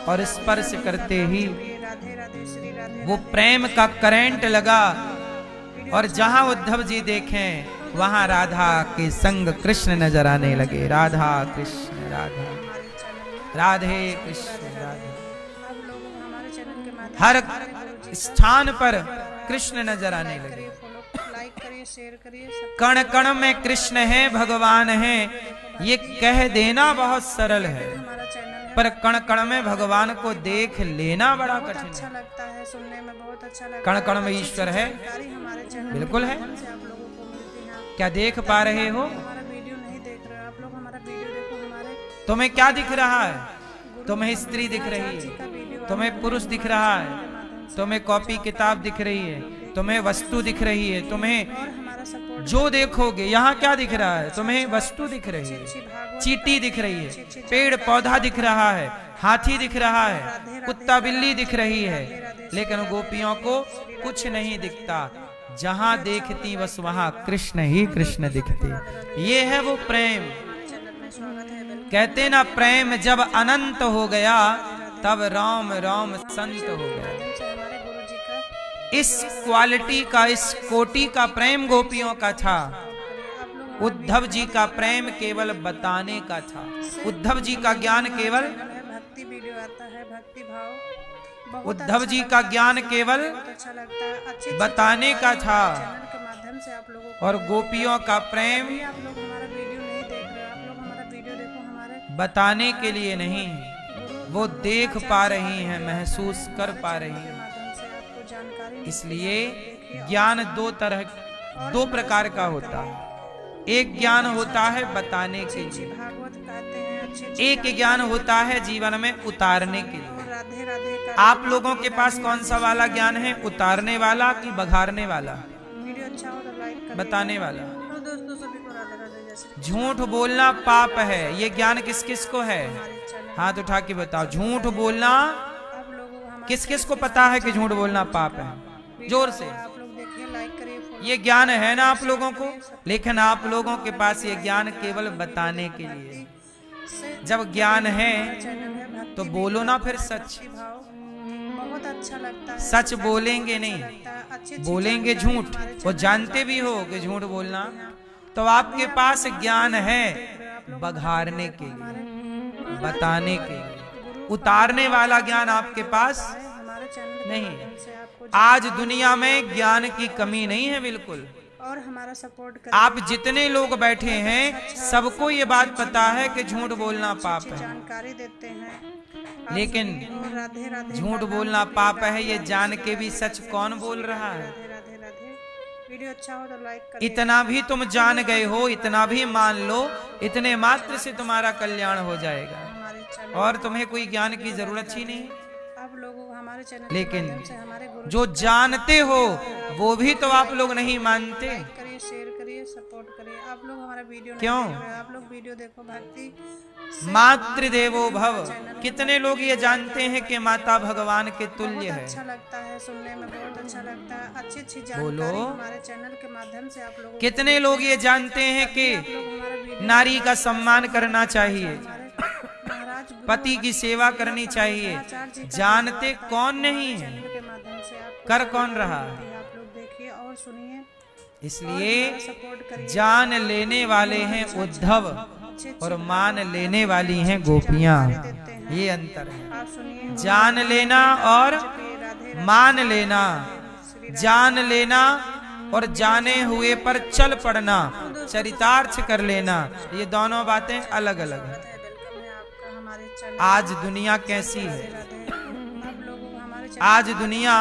और स्पर्श करते ही वो प्रेम का करंट लगा, और जहां उद्धव जी देखें वहां राधा के संग कृष्ण नजर आने लगे। राधा कृष्ण राधा हमारे चैनल में राधे कृष्ण राधे। आप लोग हमारे चैनल के माध्यम हर से स्थान पर कृष्ण नजर आने लगे। करिए, फॉलो लाइक करिए, शेयर करिए, सब कण कण में कृष्ण है, भगवान है, ये कह देना बहुत सरल है, हमारा चैनल है। पर कण कण में भगवान को देख लेना बड़ा बहुत कठिन अच्छा है। लगता है, सुनने में बहुत अच्छा लगता कण है। कण में अच्छी ईश्वर अच्छी है। जानकारी हमारे चैनल बिल्कुल के है। माध्यम से आप लोगों को मिलती है। क्या देख पा रहे हो? हमारा वीडियो नहीं देख रहे हो, आप लोग हमारा वीडियो देखो। हमारे तुम्हें क्या दिख रहा है? तुम्हें स्त्री दिख रही जी का है, वीडियो तुम्हें पुरुष दिख रहा है, तुम्हें कॉपी किताब दिख रही है, तुम्हें वस्तु दिख रही है, तुम्हें और हमारा सपोर्ट जो देखोगे यहाँ क्या दिख रहा है? तुम्हें वस्तु दिख रही है, भागवत चींटी दिख रही है, पेड़ पौधा दिख रहा है, हाथी दिख रहा है, कुत्ता बिल्ली दिख रही है, लेकिन गोपियों को कुछ नहीं दिखता। जहाँ देखती बस वहाँ कृष्ण ही कृष्ण दिखते। ये है वो प्रेम। चैनल में स्वागत है। वेलकम। कहते ना, प्रेम जब अनंत हो गया तब राम राम संत हो गया। से हमारे गुरु जी का इस क्वालिटी का, इस कोटि का प्रेम गोपियों का था। आप लोग उद्धव जी का प्रेम केवल बताने का था। उद्धव जी का ज्ञान केवल, भक्ति वीडियो आता है, भक्ति भाव बहुत उद्धव जी का ज्ञान केवल अच्छा लगता है। अच्छी बताने का था, चैनल के माध्यम से आप लोगों को और गोपियों का प्रेम भी आप लोग हमारा वीडियो नहीं देख रहे हो, आप लोग हमारा वीडियो देखो। हमारे बताने के लिए नहीं, वो देख पा रही हैं, महसूस कर पा रही के हैं। माध्यम से आपको जानकारी इसलिए ज्ञान दो प्रकार का होता है। एक ज्ञान होता है बताने के लिए, भागवत कहते हैं। अच्छे एक ज्ञान होता है जीवन में उतारने के लिए। और राधे राधे का आप लोगों के पास कौन सा वाला ज्ञान है? उतारने वाला कि बघारने वाला? वीडियो अच्छा हो तो लाइक करिए। बताने वाला। और दोस्तों सभी को राधे राधे। जय श्री झूठ बोलना पाप है, ये ज्ञान किस किस को है? चैनल हाथ उठा के बताओ। झूठ बोलना आप लोगों को हमारे किस किस को पता है कि झूठ बोलना पाप है? जोर से। आप लोग देखिए, लाइक करिए, फॉलो ये ज्ञान है ना आप लोगों को, लेकिन आप लोगों के पास ये ज्ञान केवल बताने के लिए। से जब ज्ञान है चैनल है। भक्ति तो बोलो ना फिर सच। भाव बहुत अच्छा लगता है। सच बोलेंगे नहीं, अच्छी बोलेंगे झूठ। वो जानते भी हो कि झूठ बोलना, तो आपके पास ज्ञान है बघारने के लिए, बताने के लिए। उतारने वाला ज्ञान आपके पास हमारे चैनल नहीं। से आपको आज दुनिया में ज्ञान की कमी नहीं है बिल्कुल। और हमारा सपोर्ट कर आप जितने लोग बैठे हैं सबको ये बात पता है कि झूठ बोलना पाप है, जानकारी देते हैं। लेकिन और राधे राधे झूठ बोलना पाप है ये जान के भी सच कौन बोल रहा है? राधे राधे राधे। वीडियो अच्छा हो तो लाइक करिए। इतना भी तुम जान गए हो, इतना भी मान लो, इतने मात्र से तुम्हारा कल्याण हो जाएगा, हमारे चैनल और तुम्हें कोई ज्ञान की जरूरत ही नहीं। आप लोगों को हमारे चैनल लेकिन से हमारे गुरु जो जानते हो वो भी तो आप लोग नहीं मानते। करिए, शेयर करिए, सपोर्ट करिए। आप लोग हमारा वीडियो नहीं क्यों? देख रहे हो, आप लोग वीडियो देखो। भक्ति मातृदेवो भव। कितने लोग ये जानते हैं कि माता भगवान के तुल्य है? अच्छा लगता है, सुनने में बहुत अच्छा लगता है। अच्छी अच्छी बोलो। जानकारी हमारे चैनल के माध्यम से आप लोगों कितने लोग ये जानते हैं कि को हमारा वीडियो नारी का सम्मान करना चाहिए, महाराज पति की सेवा करनी चाहिए? जानते कौन नहीं है, के माध्यम से आप कर कौन रहा है? आप लोग देखिए और सुनिए, इसलिए सपोर्ट करिए। जान लेने वाले हैं उद्धव और मान लेने वाली हैं गोपियां। ये अंतर है। आप सुनिए, जान लेना और राधे मान लेना। जान लेना और जाने हुए पर चल पड़ना, चरितार्थ कर लेना, ये दोनों बातें अलग अलग हैं। वेलकम है आपका हमारे चैनल। आज दुनिया कैसी है? आप लोगों को हमारे चैनल आज दुनिया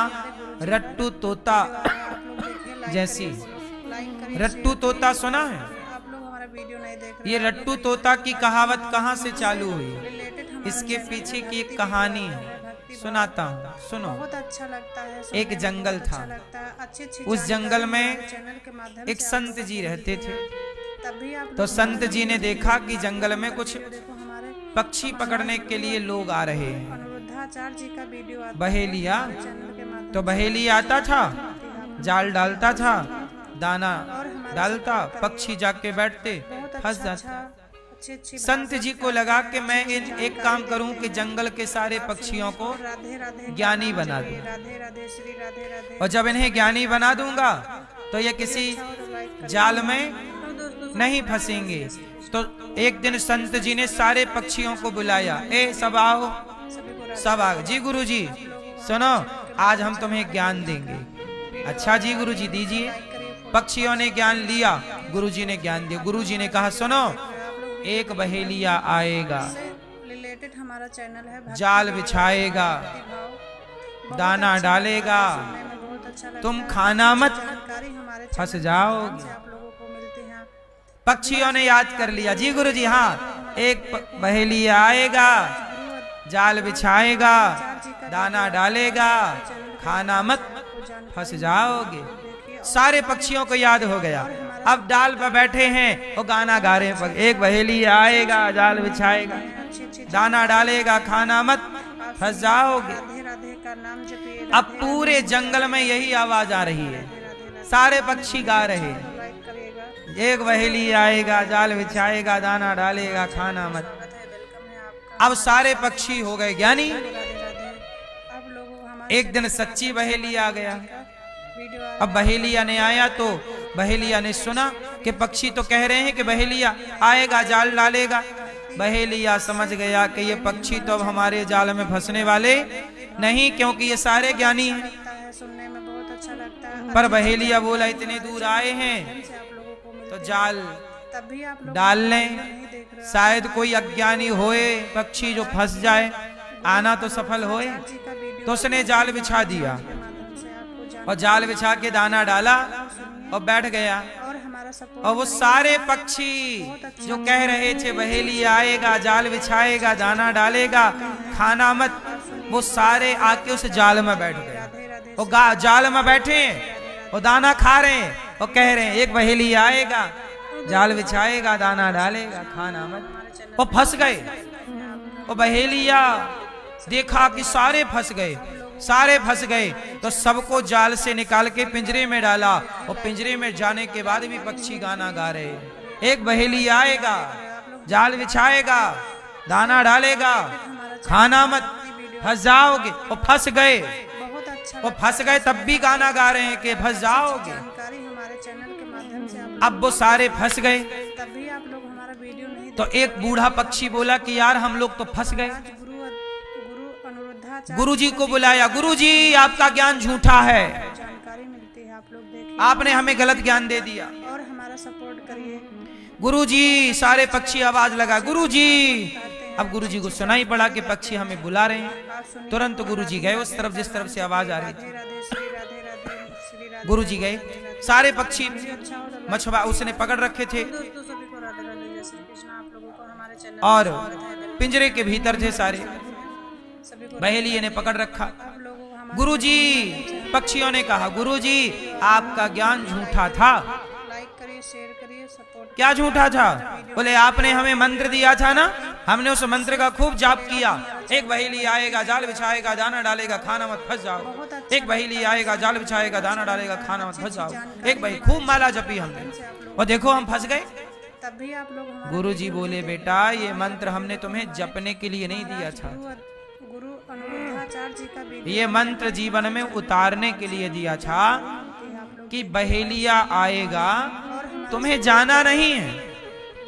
रट्टू तोता आप लोग देखिए, जैसी। लाइक करिए। रट्टू तोता सुना है? आप लोग हमारा वीडियो नहीं देख रहे, ये रट्टू तोता की कहावत कहाँ से चालू हुई? रिलेटेड हमारे इसके पीछे की एक कहानी है, सुनाता हूँ, सुनो। बहुत अच्छा लगता है। एक जंगल था, लगता है अच्छी अच्छी उस जंगल में चैनल के माध्यम एक संत जी रहते थे। तभी आप तो संत जी ने देखा कि जंगल में कुछ देखो हमारे पक्षी पकड़ने के लिए लोग आ रहे हैं। अनुरुद्धाचार्य जी का वीडियो आता बहेलिया, है चैनल के माध्यम तो बहेलिया आता था, जाल डालता था, दाना डालता, पक्षी जाके बैठते, फंस जाता। अच्छी अच्छी संत जी को लगा कि मैं एक काम करूं कि जंगल के सारे पक्षियों को राधे राधे ज्ञानी बना दूं, राधे राधे श्री राधे राधे। और जब इन्हें ज्ञानी बना दूंगा तो ये किसी जाल में नहीं फंसेंगे। तो एक दिन संत जी ने सारे पक्षियों को बुलाया, ए सब आओ, सब आ गए। जी गुरु जी सुनो, आज हम तुम्हें ज्ञान देंगे। अच्छा जी गुरु जी दीजिए। पक्षियों ने ज्ञान लिया, गुरु जी ने ज्ञान दिया। गुरु जी ने कहा सुनो, एक बहेलिया आएगा, रिलेटेड हमारा चैनल है, जाल बिछाएगा, दाना डालेगा, तुम खाना मत, फंस जाओगे। आप लोगों को मिलते हैं। पक्षियों ने याद कर लिया, जी गुरु जी हाँ, एक बहेलिया आएगा, जाल बिछाएगा, दाना डालेगा, खाना मत, फंस जाओगे। सारे पक्षियों को याद हो गया। अब डाल पर बैठे हैं, वो गाना गा रहे हैं, एक बहेलिया आएगा, जाल बिछाएगा, दाना डालेगा, खाना मत, फंस जाओगे। राधे राधे का नाम जपिए। अब पूरे जंगल में यही आवाज आ रही है, सारे पक्षी गा रहे हैं, लाइक करिएगा। एक बहेलिया आएगा, जाल बिछाएगा, दाना डालेगा, खाना मत। वेलकम है आपका। अब सारे पक्षी हो गए ज्ञानी। राधे राधे। अब लोगों को हमारे एक दिन सच्ची बहेलिया आ गया। वीडियो आ अब बहेलिया ने आया तो बहेलिया ने सुना कि पक्षी तो कह रहे हैं कि बहेलिया आएगा, जाल डालेगा। बहेलिया समझ गया कि ये पक्षी तो अब हमारे जाल में फंसने वाले नहीं, क्योंकि ये सारे ज्ञानी हैं। लगता है, सुनने में बहुत अच्छा लगता है। पर बहेलिया बोला इतने दूर आए हैं से आप लोगों को मिलते तो जाल तब भी आप लोग डाल लें, नहीं देख रहे। शायद कोई अज्ञानी होए पक्षी जो फंस जाए, आना तो सफल होए। जी का वीडियो तो उसने जाल बिछा दिया के माध्यम से आपको जान और जाल बिछा के दाना डाला और बैठ गया। और हमारा सपोर्ट और वो सारे पक्षी जो कह रहे थे बहेलिया आएगा, जाल बिछाएगा, दाना डालेगा, खाना मत, वो सारे आके उस जाल में बैठ गए। राधे राधे। वो जाल में बैठे और दाना खा रहे हैं और कह रहे हैं एक बहेलिया आएगा, जाल बिछाएगा, दाना डालेगा, खाना मत। वो फंस गए। वो बहेलिया देखा कि सारे फंस गए, सारे फंस गए तो सबको जाल से निकाल के पिंजरे में डाला। और पिंजरे में जाने के बाद भी पक्षी गाना गा रहे, एक बहेलिया आएगा, जाल बिछाएगा, दाना डालेगा, खाना मत, फंस जाओगे। वो फंस गए, बहुत अच्छा वो फंस गए तब भी गाना गा रहे हैं कि फंस जाओगे। जानकारी हमारे चैनल के माध्यम से आप अब वो सारे फंस गए तब भी आप लोग हमारा वीडियो नहीं तो एक बूढ़ा पक्षी बोला कि यार हम लोग तो फंस गए। गुरु अनुरुद्धाचार्य गुरु जी को बुलाया, गुरु जी आपका ज्ञान झूठा है, जानकारी मिलती है, आप लोग देखिए आपने हमें गलत ज्ञान दे दिया। और हमारा सपोर्ट करिए। गुरु जी सारे पक्षी आवाज लगा, गुरु जी। अब गुरु जी को सुनाई पड़ा कि पक्षी हमें बुला रहे हैं। तुरंत गुरु जी गए उस तरफ जिस तरफ से आवाज आ रही थी। राधे श्री राधे राधे श्री राधे। गुरु जी गए, सारे पक्षी मछुआ उसने पकड़ रखे थे दोस्तों सभी को राधे राधे, जय श्री कृष्ण। आप लोगों को हमारे चैनल और पिंजरे के भीतर थे सारे। सभी को बहेलिये ने पकड़ रखा। आप लोगों को हमारे गुरु जी, पक्षियों ने कहा गुरु जी आपका ज्ञान झूठा था। लाइक करिए, शेयर करिए, सपोर्ट। क्या झूठा था? बोले आपने हमें मंत्र दिया था ना, हमने उस मंत्र का खूब जाप किया। एक बहेलिया आएगा, जाल बिछाएगा, दाना डालेगा, खाना मत, फंस जाओ। एक बहेलिया आएगा, जाल बिछाएगा, दाना डालेगा, खाना मत, फंस जाओ। एक बही खूब माला जपी हमने और देखो हम फंस गए। तब भी आप लोग हमारे गुरु जी बोले बेटा ये मंत्र हमने तुम्हें जपने के लिए नहीं दिया था, गुरु अनुरुद्धाचार्य जी का वीडियो ये मंत्र जीवन में उतारने के लिए दिया था आप लोग कि बहेलिया आएगा, तुम्हें जाना नहीं है,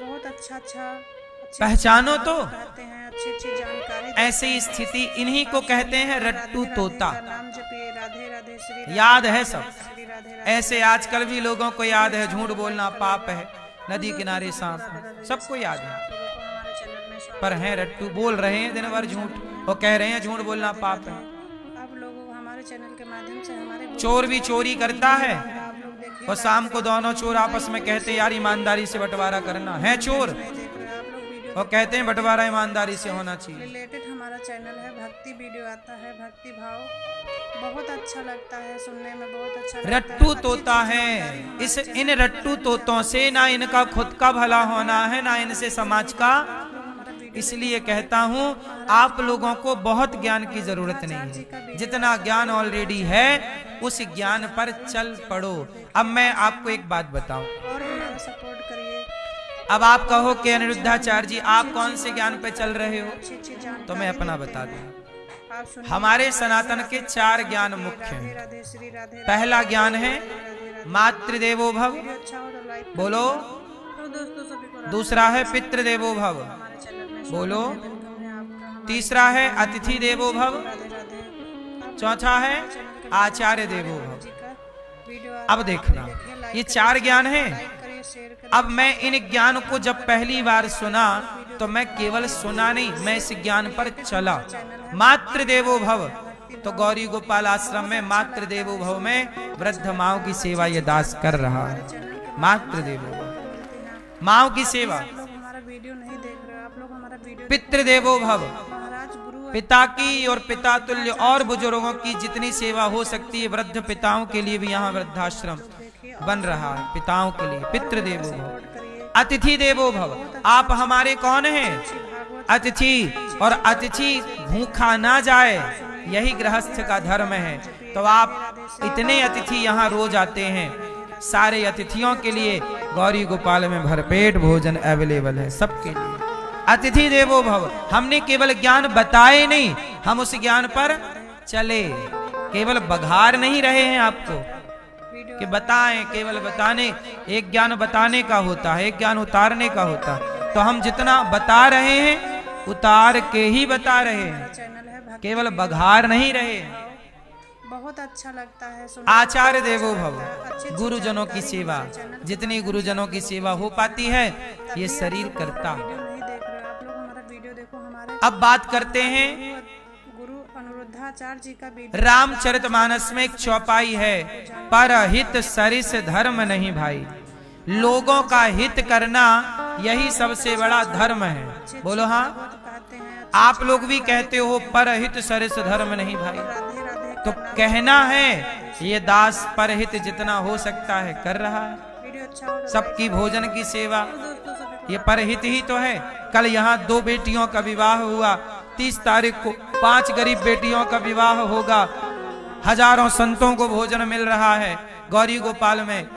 बहुत अच्छा पहचानो तो। कहते हैं, अच्छी अच्छी जानकारी ऐसी स्थिति इन्हीं को कहते हैं रट्टू तोता। नाम जपिए, राधे राधे श्री राधे याद है सब। श्री राधे राधे। ऐसे आजकल भी लोगों को याद है झूठ बोलना पाप है, नदी किनारे सांप है, सबको याद है। आप लोगों को हमारे चैनल में स्वागत पर हैं रट्टू, बोल रहे हैं दिन भर झूठ, वो कह रहे हैं झूठ बोलना पाप है। है। आप लोगों को हमारे चैनल के माध्यम से हमारे चोर भी चोरी करता है आप लोग देखिए, और शाम को दोनों चोर आपस में कहते हैं यार ईमानदारी से बंटवारा करना है। चोर देख रहे हैं आप लोग वीडियो वो कहते हैं बंटवारा ईमानदारी से होना चाहिए। रिलेटेड हमारा चैनल है, भक्ति वीडियो आता है, भक्ति भाव बहुत अच्छा लगता है, सुनने में बहुत अच्छा लगता है। रट्टू तोता है, इस इन रट्टू तोतों से ना इनका खुद का भला होना है ना इनसे समाज का। इसलिए कहता हूँ आप लोगों को बहुत ज्ञान की जरूरत नहीं है, जितना ज्ञान ऑलरेडी है उस ज्ञान पर चल पड़ो। अब मैं आपको एक बात बताऊं, और हमारा सपोर्ट करिए। अब आप कहो कि अनिरुद्धाचार्य जी आप कौन से ज्ञान पे चल रहे हो, अच्छी अच्छी जानकारी तो मैं अपना देते बता हैं। दूं। आप सुनिए, हमारे सनातन के 4 ज्ञान मुख्य राधे हैं। राधे श्री राधे पहला ज्ञान है मातृदेवो भव, वीडियो अच्छा हो तो लाइक बोलो। तो दोस्तों सभी को दूसरा है पितृदेवो भव, हमारे चैनल में बोलो। वेलकम है आपका। तीसरा है अतिथि देवो भव, राधे राधे। चौथा है आचार्य देवो भव। जी का वीडियो अब देखना, ये 4 ज्ञान हैं। लाइक करिए, शेयर करिए। अब मैं इन ज्ञान को जब पहली बार सुना तो मैं केवल सुना नहीं, मैं इस ज्ञान पर चला। मातृदेवो भव, तो गौरी गोपाल आश्रम में मातृदेवो भव में वृद्ध माओ की सेवा ये दास कर रहा है। मातृदेवो भव, माओ की सेवा। आप लोग हमारा वीडियो नहीं देख रहे, आप लोग हमारा वीडियो पितृदेवो भव, महाराज गुरु पिता की और पिता तुल्य और बुजुर्गों की जितनी सेवा हो सकती है, वृद्ध पिताओं के लिए भी यहाँ वृद्धाश्रम बन रहा है, पिताओं के लिए। पितृदेवो भव, करिए। अतिथि देवो भव, आप हमारे कौन हैं? अतिथि, और अतिथि भूखा ना जाए, यही गृहस्थ का धर्म है। तो आप इतने अतिथि यहाँ रोज आते हैं, सारे अतिथियों के लिए गौरी गोपाल में भरपेट भोजन अवेलेबल है सबके लिए। अतिथि देवो भव, हमने केवल ज्ञान बताए नहीं, हम उस ज्ञान पर चले, केवल बघार नहीं रहे हैं आपको कि बताएं। केवल बताने, एक ज्ञान बताने का होता है, एक ज्ञान उतारने का होता है। तो हम जितना बता रहे हैं उतार के ही बता रहे हैं, चैनल है भक्ति केवल बघार नहीं रहे। बहुत अच्छा लगता है सुनने आचार्य देवो भव, गुरुजनों की सेवा, जितनी गुरुजनों की सेवा हो पाती है ये शरीर करता। वीडियो नहीं देख रहे, आप लोग हमारा वीडियो देखो। हमारे अब बात करते हैं गुरु अनुरुद्धाचार्य जी का वीडियो रामचरितमानस में एक चौपाई है, परहित सरिस धर्म नहीं भाई। लोगों का हित करना यही सबसे बड़ा धर्म है। बोलो हाँ, कहते हैं। आप लोग भी कहते हो परहित सरिस धर्म नहीं भाई। राधे राधे तो कहना है ये दास परहित जितना हो सकता है कर रहा है। वीडियो अच्छा हो तो सबकी भोजन की सेवा दोस्तों सभी ये परहित ही तो है। कल यहाँ 2 बेटियों का विवाह हुआ, 30 तारीख को 5 गरीब बेटियों का विवाह होगा, हजारों संतों को भोजन मिल रहा है गौरी गोपाल में,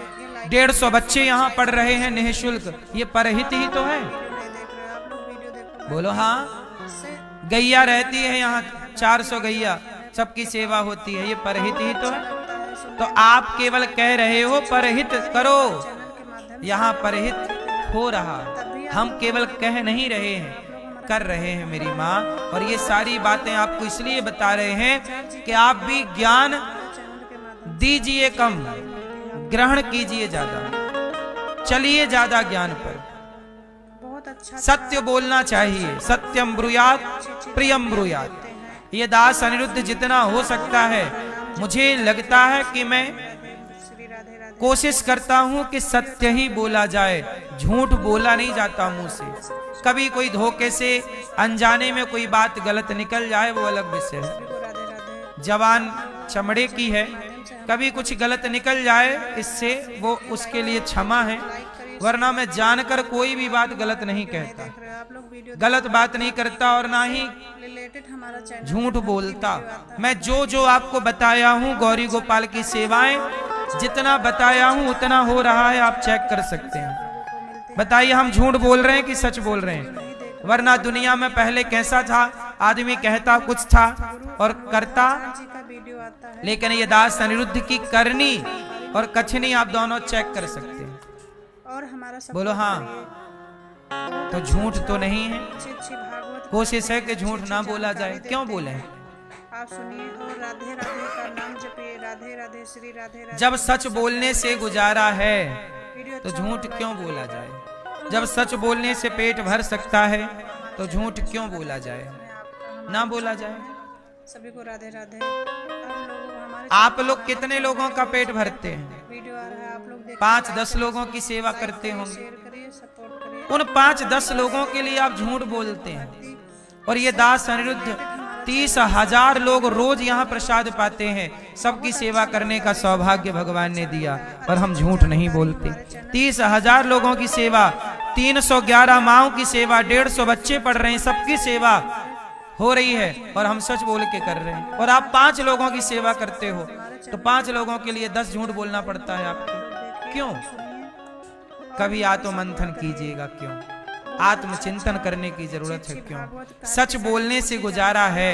150 बच्चे यहाँ पढ़ रहे हैं निःशुल्क, ये परहित ही तो है। नहीं देख रहे, आप लोग वीडियो देखो। बोलो हाँ। इससे गैया रहती है यहाँ 400 गैया, सबकी सेवा होती है, ये परहित ही तो है। लगता है सुनने तो आप केवल कह रहे हो परहित करो, के माध्यम यहाँ परहित हो रहा, हम केवल कह नहीं रहे हैं, कर रहे हैं मेरी माँ। और ये सारी बातें आपको इसलिए बता रहे हैं कि आप भी ज्ञान चैनल के माध्यम दीजिए कम, ग्रहण कीजिए ज्यादा, चलिए ज्यादा ज्ञान पर। बहुत अच्छा सत्य बोलना चाहिए, सत्यम ब्रूयात प्रियम ब्रूयात। ये दास अनिरुद्ध जितना हो सकता है, मुझे लगता है कि मैं श्री राधे राधे कोशिश करता हूं कि सत्य ही बोला जाए, झूठ बोला नहीं जाता मुंह से। कभी कोई धोखे से अनजाने में कोई बात गलत निकल जाए वो अलग विषय है, राधे राधे जवान चमड़े की है, कभी कुछ गलत निकल जाए इससे वो उसके लिए क्षमा है, वरना मैं जानकर कोई भी बात गलत नहीं कहता, देख रहे हो आप लोग वीडियो गलत बात नहीं करता और ना ही रिलेटेड हमारा चैनल झूठ बोलता। मैं जो जो आपको बताया हूँ गौरी गोपाल की सेवाएं, जितना बताया हूँ उतना हो रहा है, आप चेक कर सकते हैं। बताइए हम झूठ बोल रहे हैं कि सच बोल रहे हैं? वरना दुनिया में पहले कैसा था, आदमी कहता कुछ था और करता, जी का वीडियो आता है लेकिन ये दास अनिरुद्ध की करनी और कछनी आप दोनों चेक कर सकते हैं। और हमारा सब बोलो हाँ। तो झूठ तो नहीं है, अच्छी अच्छी भागवत कोशिश है कि झूठ ना बोला जाए, क्यों बोले? आप सुनिए और राधे राधे का नाम जपिए। राधे राधे श्री राधे राधे। जब सच बोलने से गुजारा है वीडियो तो झूठ क्यों बोला जाए? जब सच बोलने से पेट भर सकता है तो झूठ क्यों बोला जाए, ना बोला जाए? सभी को राधे राधे। आप लोग हमारे आप लोग कितने लोगों का पेट भरते हैं? वीडियो आ रहा है, आप लोग देखिए, 5-10 लोगों की सेवा करते होंगे, शेयर करिए, सपोर्ट करिए। उन 5-10 लोगों के लिए आप झूठ बोलते हैं। और ये दास अनिरुद्ध 30,000 लोग रोज यहाँ प्रसाद पाते हैं, सबकी सेवा करने का सौभाग्य भगवान ने दिया, और हम झूठ नहीं बोलते। 30,000 लोगों की सेवा, 311 माओं की सेवा, 150 बच्चे पढ़ रहे हैं, सबकी सेवा हो रही है और हम सच बोल के कर रहे हैं। और आप 5 लोगों की सेवा करते हो तो 5 लोगों के लिए 10 झूठ बोलना पड़ता है आपको, क्यों? कभी आत्ममंथन कीजिएगा, क्यों? आत्मचिंतन करने की जरूरत है, क्यों? सच बोलने से गुजारा है,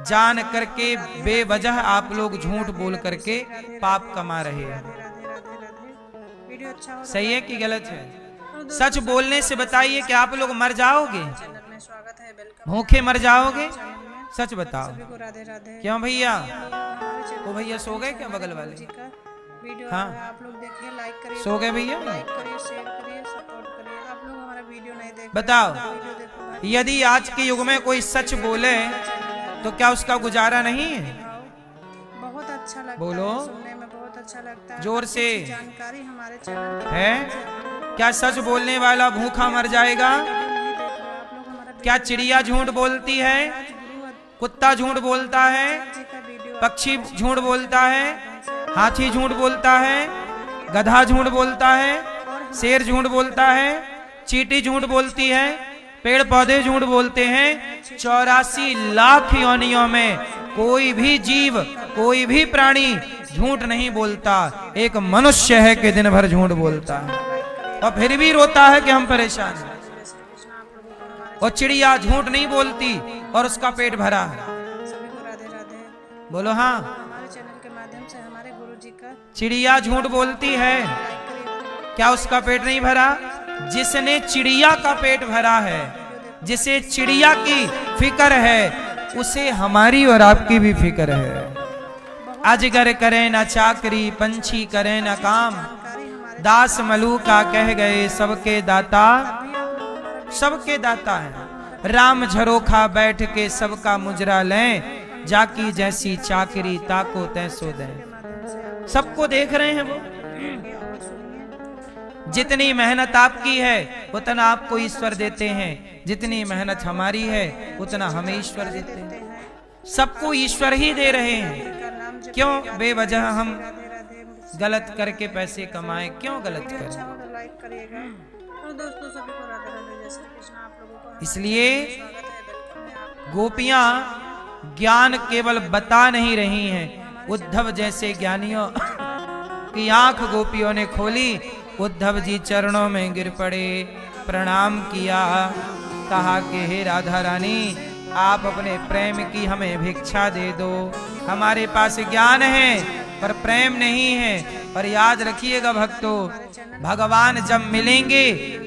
जान करके बेवजह आप लोग झूठ बोल करके पाप कमा रहे हैं। वीडियो अच्छा हो तो सही है कि गलत है? और दोस्तों, सच बोलने से बताइए कि आप लोग मर जाओगे, चैनल में स्वागत है, वेलकम भूखे मर जाओगे? चैनल में सच बताओ। सभी को राधे राधे। क्यों भैया? हमारे चैनल वो भैया सो गए क्या बगल वाले? जी का वीडियो हाँ। आ रहा है, आप लोग देखिए, लाइक करिए, सो गए भैया? लाइक करिए, शेयर करिए, सपोर्ट करिए। आप लोग हमारा वीडियो नहीं देख बताओ, वीडियो देखो भाई। यदि आज के युग में कोई सच बोले तो क्या उसका गुजारा नहीं है? बहुत अच्छा लगता बोलो। है, सुनने में बहुत अच्छा लगता है। जोर से। अच्छी जानकारी हमारे चैनल पे है? क्या सच बोलने वाला भूखा मर जाएगा? नहीं देख रहे आप लोग हमारा क्या चिड़िया झूठ बोलती है? गुरु कुत्ता झूठ बोलता है? जी का वीडियो पक्षी झूठ बोलता है? हाथी झूठ बोलता है? गधा झूठ बोलता है? शेर झूठ बोलता है? चींटी झूठ बोलती है? पेड़ पौधे झूठ बोलते हैं? 84 लाख योनियों में कोई भी जीव, कोई भी प्राणी झूठ नहीं बोलता। एक मनुष्य है कि दिन भर झूठ बोलता है और फिर भी रोता है कि हम परेशान हैं। और चिड़िया झूठ नहीं बोलती और उसका पेट भरा है। सभी को राधे राधे। बोलो हाँ। हमारे चैनल के माध्यम से हमारे गुरु जी का चिड़िया झूठ बोलती है, लाइक करिए, क्या उसका पेट नहीं भरा? जिसने चिड़िया का पेट भरा है, जिसे चिड़िया की फिक्र है, उसे हमारी और आपकी भी फिक्र है। अजगर करे न चाकरी, पंछी करे न काम, जानकारी हमारे दास मलूका कह गए सबके दाता। सबके दाता है। राम झरोखा बैठ के सबका मुजरा लें, जाकी जैसी चाकरी ताको तैसो दें। सबको देख रहे हैं वो। जितनी मेहनत आपकी है उतना आपको ईश्वर देते हैं, जितनी मेहनत हमारी है उतना हमें ईश्वर देते हैं। सबको ईश्वर ही दे रहे हैं। क्यों बेवजह हम गलत करके पैसे कमाएं? क्यों गलत अच्छा करें? हो तो लाइक करिएगा। और दोस्तों सभी को राधे राधे। जय श्री कृष्ण। आप लोगों को हमारा इसलिए स्वागत है, वेलकम है आपका। गोपियां ज्ञान केवल बता नहीं रही हैं, उद्धव जैसे ज्ञानियों की आंख गोपियों ने खोली। उद्धव जी चरणों में गिर पड़े, प्रणाम किया, कहा कि हे राधा रानी, आप अपने प्रेम की हमें भिक्षा दे दो। हमारे पास ज्ञान है पर प्रेम नहीं है। और याद रखिएगा भक्तों, भगवान जब मिलेंगे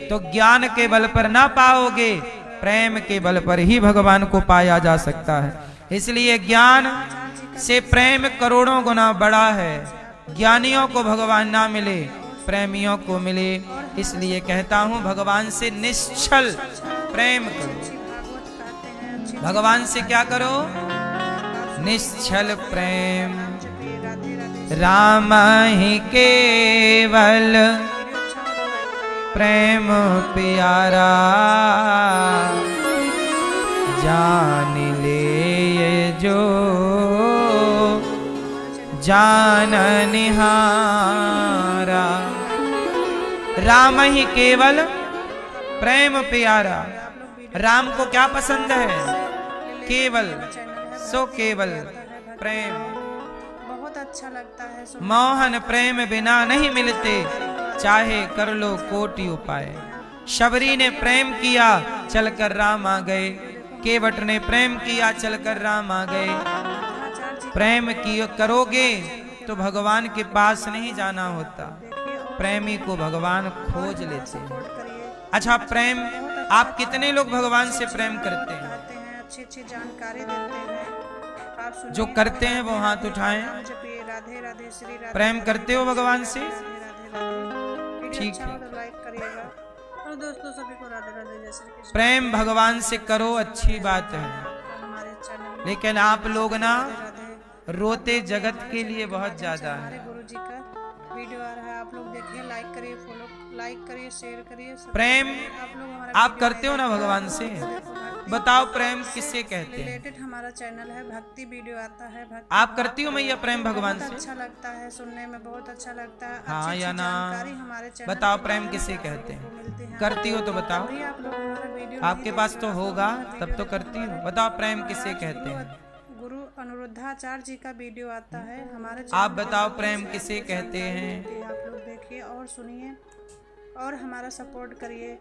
तो ज्ञान के बल पर ना पाओगे, प्रेम के बल पर ही भगवान को पाया जा सकता है। इसलिए ज्ञान से प्रेम करोड़ों गुना बड़ा है। ज्ञानियों को भगवान ना मिले, प्रेमियों को मिले। इसलिए कहता हूं, भगवान से निश्चल प्रेम करो। भागवत कहते हैं, अच्छी भगवान से क्या करो? निश्चल प्रेम। जपी, राधे राधे। राम ही केवल वीडियो अच्छा हो तो लाइक करिएगा। प्रेम प्यारा, जान ले ये जो जान निहारा। राम ही केवल प्रेम प्यारा। राम को क्या पसंद है? केवल, सो केवल प्रेम। बहुत अच्छा लगता है सुन। मोहन प्रेम बिना नहीं मिलते, चाहे कर लो कोटि उपाय। शबरी ने प्रेम किया, चलकर राम आ गए। केवट ने प्रेम किया, चलकर राम आ गए। प्रेम की करोगे तो भगवान के पास नहीं जाना होता, प्रेमी को भगवान खोज लेते हैं। अच्छा, प्रेम, आप कितने लोग भगवान से प्रेम करते हैं? कहते हैं, अच्छी अच्छी जानकारी देते हैं। आप सुनिए, जो करते हैं वो हाथ उठाएं। जपिए, राधे राधे, श्री राधे। प्रेम करते हो भगवान से? राधे राधे। वीडियो ठीक अच्छा है। हो तो लाइक करिएगा। और दोस्तों सभी को राधे राधे। जय श्री कृष्ण। प्रेम भगवान से करो, अच्छी बात है। हमारे चैनल में लेकिन आप लोग ना राधे रोते जगत के लिए बहुत ज्यादा हमारे है। गुरु जी का वीडियो आ रहा है, आप लोग देखिए, लाइक करिए, फॉलो, लाइक करिए, शेयर करिए। प्रेम आप लोग हमारा आप करते हो ना भगवान से? बताओ प्रेम किससे कहते हैं? रिलेटेड हमारा चैनल है, भक्ति वीडियो आता है। भक्ति आप करती हो मैया प्रेम भगवान बहुत से? अच्छा लगता है, सुनने में बहुत अच्छा लगता है। हाँ अच्छी या अच्छी ना? जानकारी हमारे चैनल बताओ पे प्रेम किसे कहते मिलती हैं? है। करती हो तो बताओ। वही आप लोग हमारा वीडियो आपके पास तो होगा, तब तो करती हो। बताओ प्रेम किसे कहते हैं? गुरु अनुरुद्धाचार्य जी का वीडियो आता है हमारे आप बताओ प्रेम किसे कहते हैं? आप लोग देखिए और सुनिए और हमारा सपोर्ट करिए।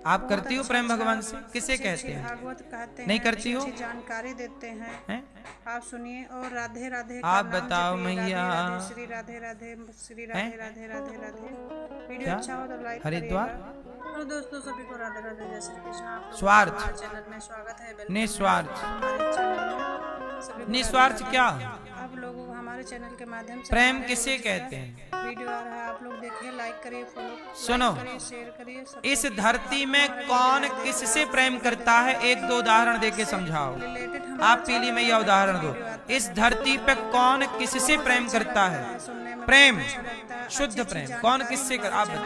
आप करती हो प्रेम भगवान से? किसे कहते हैं? भागवत कहते हैं, नहीं करती हो? अच्छी जानकारी देते हैं। हैं? आप सुनिए और राधे राधे आप बताओ मैया। श्री राधे राधे, श्री राधे राधे, राधे राधे, राधे। वीडियो क्या? अच्छा हो तो लाइक हरिद्वार? करिएगा। तो दोस्तों सभी को राधे राधे, जय श्री कृष्ण। आप लोगों का स्वार्थ, हमारे चैनल में स्वागत है। वेलकम निस्वार्थ। हमारे चैनल में सभी को निस्वार्थ राधे क्या? राधे। आप लोगों को हमारे चैनल के माध्यम से प्रेम हमारे किसे रोज का कहते हैं? वीडियो आ रहा है, आप लोग देखिए, लाइक करिए, फॉलो सुनो, करिए, शेयर करिए। इस धरती में कौन किससे प्रेम करता है? एक दो उदाहरण देके समझाओ। आप पीली मैया उदाहरण दो। इस धरती पे कौन किससे प्रेम करता है? प्रेम, शुद्ध प्रेम कौन किससे कर, आप बताओ।